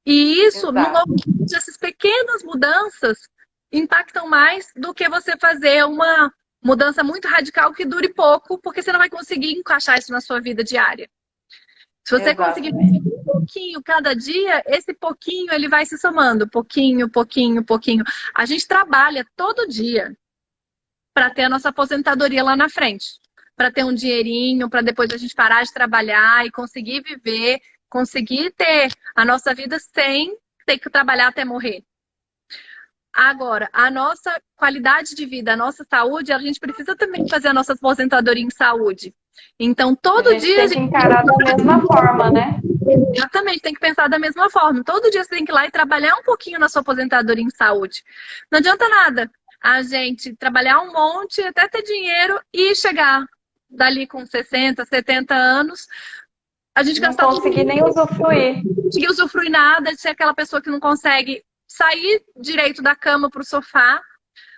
E isso, no longo prazo, essas pequenas mudanças impactam mais do que você fazer uma mudança muito radical que dure pouco, porque você não vai conseguir encaixar isso na sua vida diária. Se você conseguir fazer um pouquinho cada dia, esse pouquinho ele vai se somando, pouquinho, pouquinho, pouquinho. A gente trabalha todo dia para ter a nossa aposentadoria lá na frente, para ter um dinheirinho, para depois a gente parar de trabalhar e conseguir viver, conseguir ter a nossa vida sem ter que trabalhar até morrer. Agora, a nossa qualidade de vida, a nossa saúde, a gente precisa também fazer a nossa aposentadoria em saúde. Então, todo dia a gente tem que encarar da mesma forma, né? Exatamente, tem que pensar da mesma forma. Todo dia você tem que ir lá e trabalhar um pouquinho na sua aposentadoria em saúde. Não adianta nada a gente trabalhar um monte, até ter dinheiro e chegar dali com 60, 70 anos, a gente não conseguir nem usufruir. Não conseguir usufruir nada, de ser aquela pessoa que não consegue sair direito da cama para o sofá,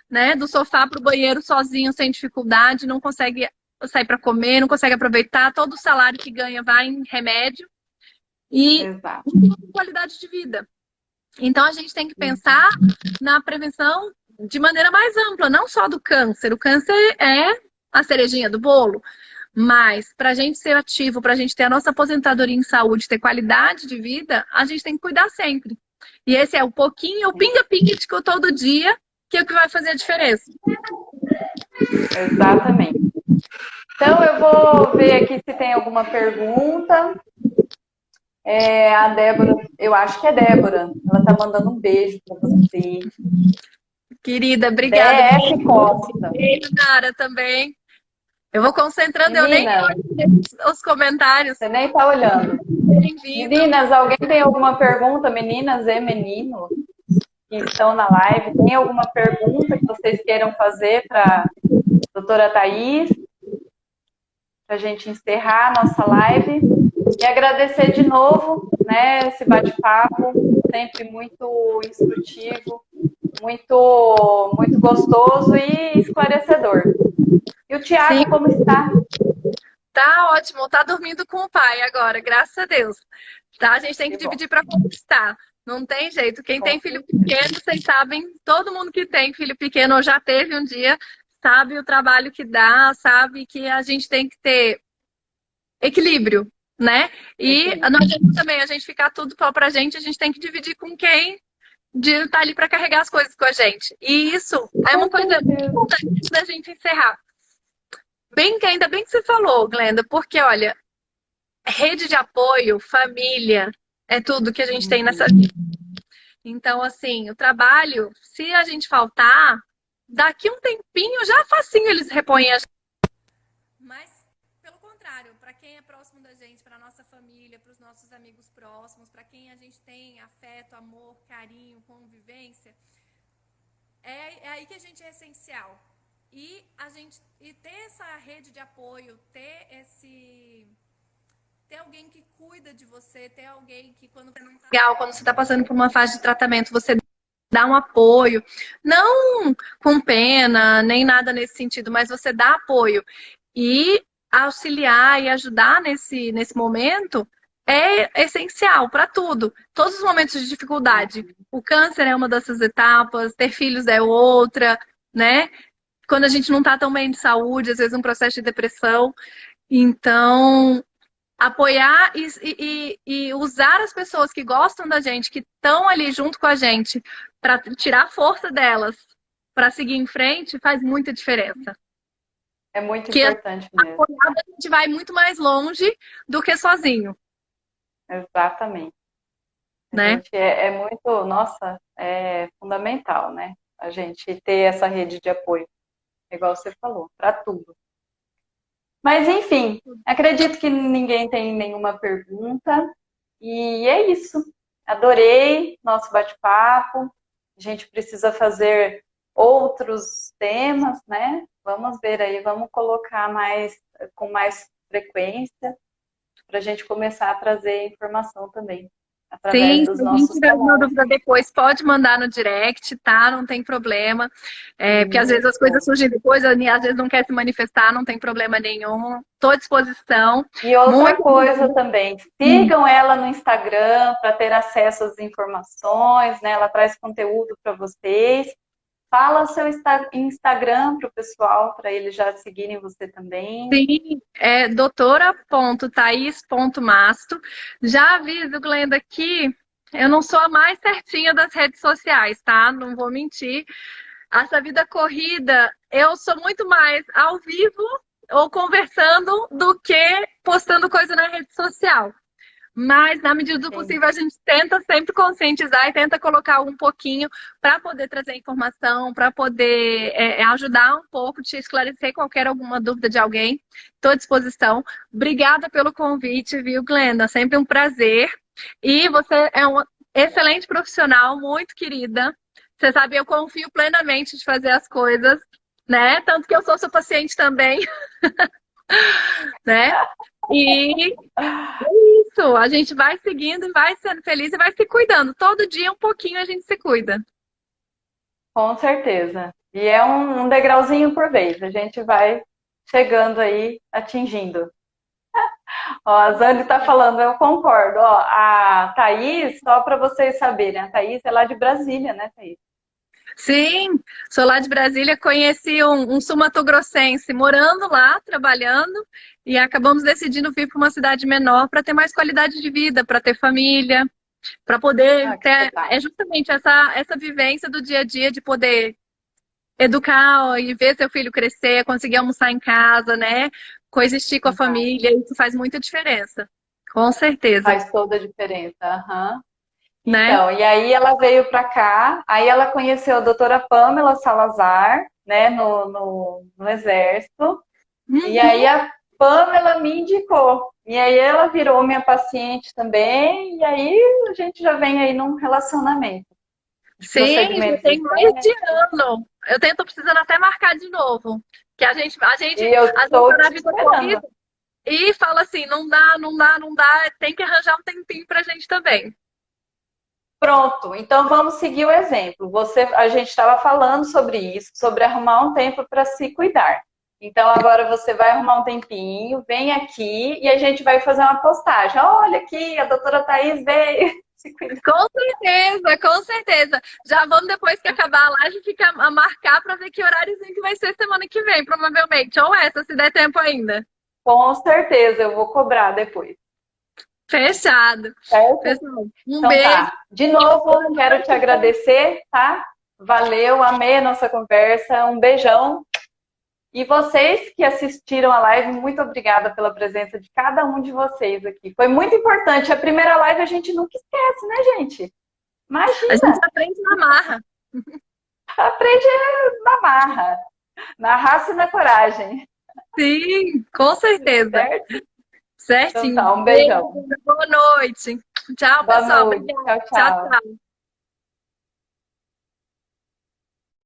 né? Do sofá para o banheiro sozinho, sem dificuldade, não consegue sair para comer, não consegue aproveitar, todo o salário que ganha vai em remédio e qualidade de vida. Então a gente tem que pensar na prevenção de maneira mais ampla, não só do câncer. O câncer é a cerejinha do bolo, mas para a gente ser ativo, para a gente ter a nossa aposentadoria em saúde, ter qualidade de vida, a gente tem que cuidar sempre. E esse é o pouquinho, o pinga-pinga de todo dia, que é o que vai fazer a diferença. Exatamente. Então eu vou ver aqui se tem alguma pergunta. A Débora, eu acho que é Débora. Ela tá mandando um beijo para você. Querida, obrigada. DF Costa. Beijo, Nara, também. Eu vou concentrando, eu nem olho os comentários. Você nem tá olhando. Meninas, alguém tem alguma pergunta? Meninas e meninos que estão na live, tem alguma pergunta que vocês queiram fazer para a doutora Thaís? Para a gente encerrar a nossa live. E agradecer de novo, né, esse bate-papo, sempre muito instrutivo, muito, muito gostoso e esclarecedor. E o Tiago, como está? Tá ótimo, tá dormindo com o pai agora, graças a Deus. Tá? A gente tem que dividir para conquistar. Não tem jeito. Quem tem filho pequeno, vocês sabem, todo mundo que tem filho pequeno ou já teve um dia, sabe o trabalho que dá, sabe que a gente tem que ter equilíbrio, né? E não adianta também a gente ficar tudo só pra gente, a gente tem que dividir com quem tá ali para carregar as coisas com a gente. E isso é uma coisa muito importante da gente encerrar. Ainda bem que você falou, Glenda, porque, olha, rede de apoio, família, é tudo que a gente tem nessa vida. Então, assim, o trabalho, se a gente faltar, daqui um tempinho, já facinho eles repõem a gente. Mas, pelo contrário, para quem é próximo da gente, para nossa família, para os nossos amigos próximos, para quem a gente tem afeto, amor, carinho, convivência, é aí que a gente é essencial. E ter essa rede de apoio, ter alguém que cuida de você, ter alguém que quando você não tá legal, quando você está passando por uma fase de tratamento, você dá um apoio, não com pena, nem nada nesse sentido, mas você dá apoio e auxiliar e ajudar nesse momento é essencial para tudo. Todos os momentos de dificuldade. O câncer é uma dessas etapas, ter filhos é outra, né? Quando a gente não está tão bem de saúde, às vezes um processo de depressão. Então, apoiar e usar as pessoas que gostam da gente, que estão ali junto com a gente, para tirar a força delas, para seguir em frente, faz muita diferença. É muito importante mesmo. Apoiado, a gente vai muito mais longe do que sozinho. Exatamente. Né? Gente, é muito, nossa, é fundamental, né? A gente ter essa rede de apoio, igual você falou, para tudo. Mas, enfim, acredito que ninguém tem nenhuma pergunta. E é isso. Adorei nosso bate-papo. A gente precisa fazer outros temas, né? Vamos ver aí, vamos colocar com mais frequência para a gente começar a trazer informação também, através Sim, dos se alguém nossos tiver alguma canais. dúvida depois, pode mandar no direct, tá? Não tem problema. Porque às vezes as coisas surgem depois, às vezes não quer se manifestar, não tem problema nenhum. Estou à disposição. E outra Muito coisa também, sigam ela no Instagram para ter acesso às informações, né? Ela traz conteúdo para vocês. Fala o seu Instagram para o pessoal, para eles já seguirem você também. sim, é doutora.thais.masto. Já aviso, Glenda, que eu não sou a mais certinha das redes sociais, tá? Não vou mentir. Essa vida corrida, eu sou muito mais ao vivo ou conversando do que postando coisa na rede social. Mas, na medida do Sim. possível, a gente tenta sempre conscientizar e tenta colocar um pouquinho para poder trazer informação, para poder ajudar um pouco, te esclarecer qualquer alguma dúvida de alguém. Estou à disposição. Obrigada pelo convite, viu, Glenda? Sempre um prazer. E você é uma excelente profissional, muito querida. Você sabe, eu confio plenamente de fazer as coisas, né? Tanto que eu sou sua paciente também, né? E isso, a gente vai seguindo e vai sendo feliz e vai se cuidando. Todo dia um pouquinho a gente se cuida. Com certeza. E é um degrauzinho por vez. A gente vai chegando aí, atingindo. Ó, a Zane está falando, eu concordo. Ó, a Thaís, só para vocês saberem, a Thaís é lá de Brasília, né, Thaís? Sim, sou lá de Brasília, conheci um sul-mato-grossense morando lá, trabalhando, e acabamos decidindo vir para uma cidade menor para ter mais qualidade de vida, para ter família, para poder Que ter legal. justamente essa vivência do dia a dia de poder educar e ver seu filho crescer, conseguir almoçar em casa, né? Coexistir com a família, isso faz muita diferença. Com certeza. Faz toda a diferença. Uhum. Né? Então, e aí ela veio para cá, aí ela conheceu a doutora Pamela Salazar, né, no Exército, e aí a Pamela me indicou. E aí ela virou minha paciente também, e aí a gente já vem aí num relacionamento. Sim, já tem mais de ano. Tô precisando até marcar de novo. Que a gente às vezes tá na vida corrida e fala assim, não dá, não dá, não dá, tem que arranjar um tempinho pra gente também. Pronto, então vamos seguir o exemplo. A gente estava falando sobre isso, sobre arrumar um tempo para se cuidar. Então agora você vai arrumar um tempinho, vem aqui e a gente vai fazer uma postagem. Olha aqui, a doutora Thaís veio. Com certeza, com certeza. Já vamos, depois que acabar a live, ficar a marcar para ver que horáriozinho que vai ser semana que vem, provavelmente. Ou essa, se der tempo ainda. Com certeza, eu vou cobrar depois. Fechado. Certo? Pessoal, um então, beijo. Tá. De novo, quero te agradecer, tá? Valeu, amei a nossa conversa. Um beijão. E vocês que assistiram a live, muito obrigada pela presença de cada um de vocês aqui. Foi muito importante. A primeira live a gente nunca esquece, né, gente? Imagina. A gente aprende na marra. Aprende na marra. Na raça e na coragem. Sim, com certeza. Certo? Certinho. Então tá, um beijão. Boa noite. Tchau, Boa pessoal. noite. Tchau, tchau. Tchau, tchau.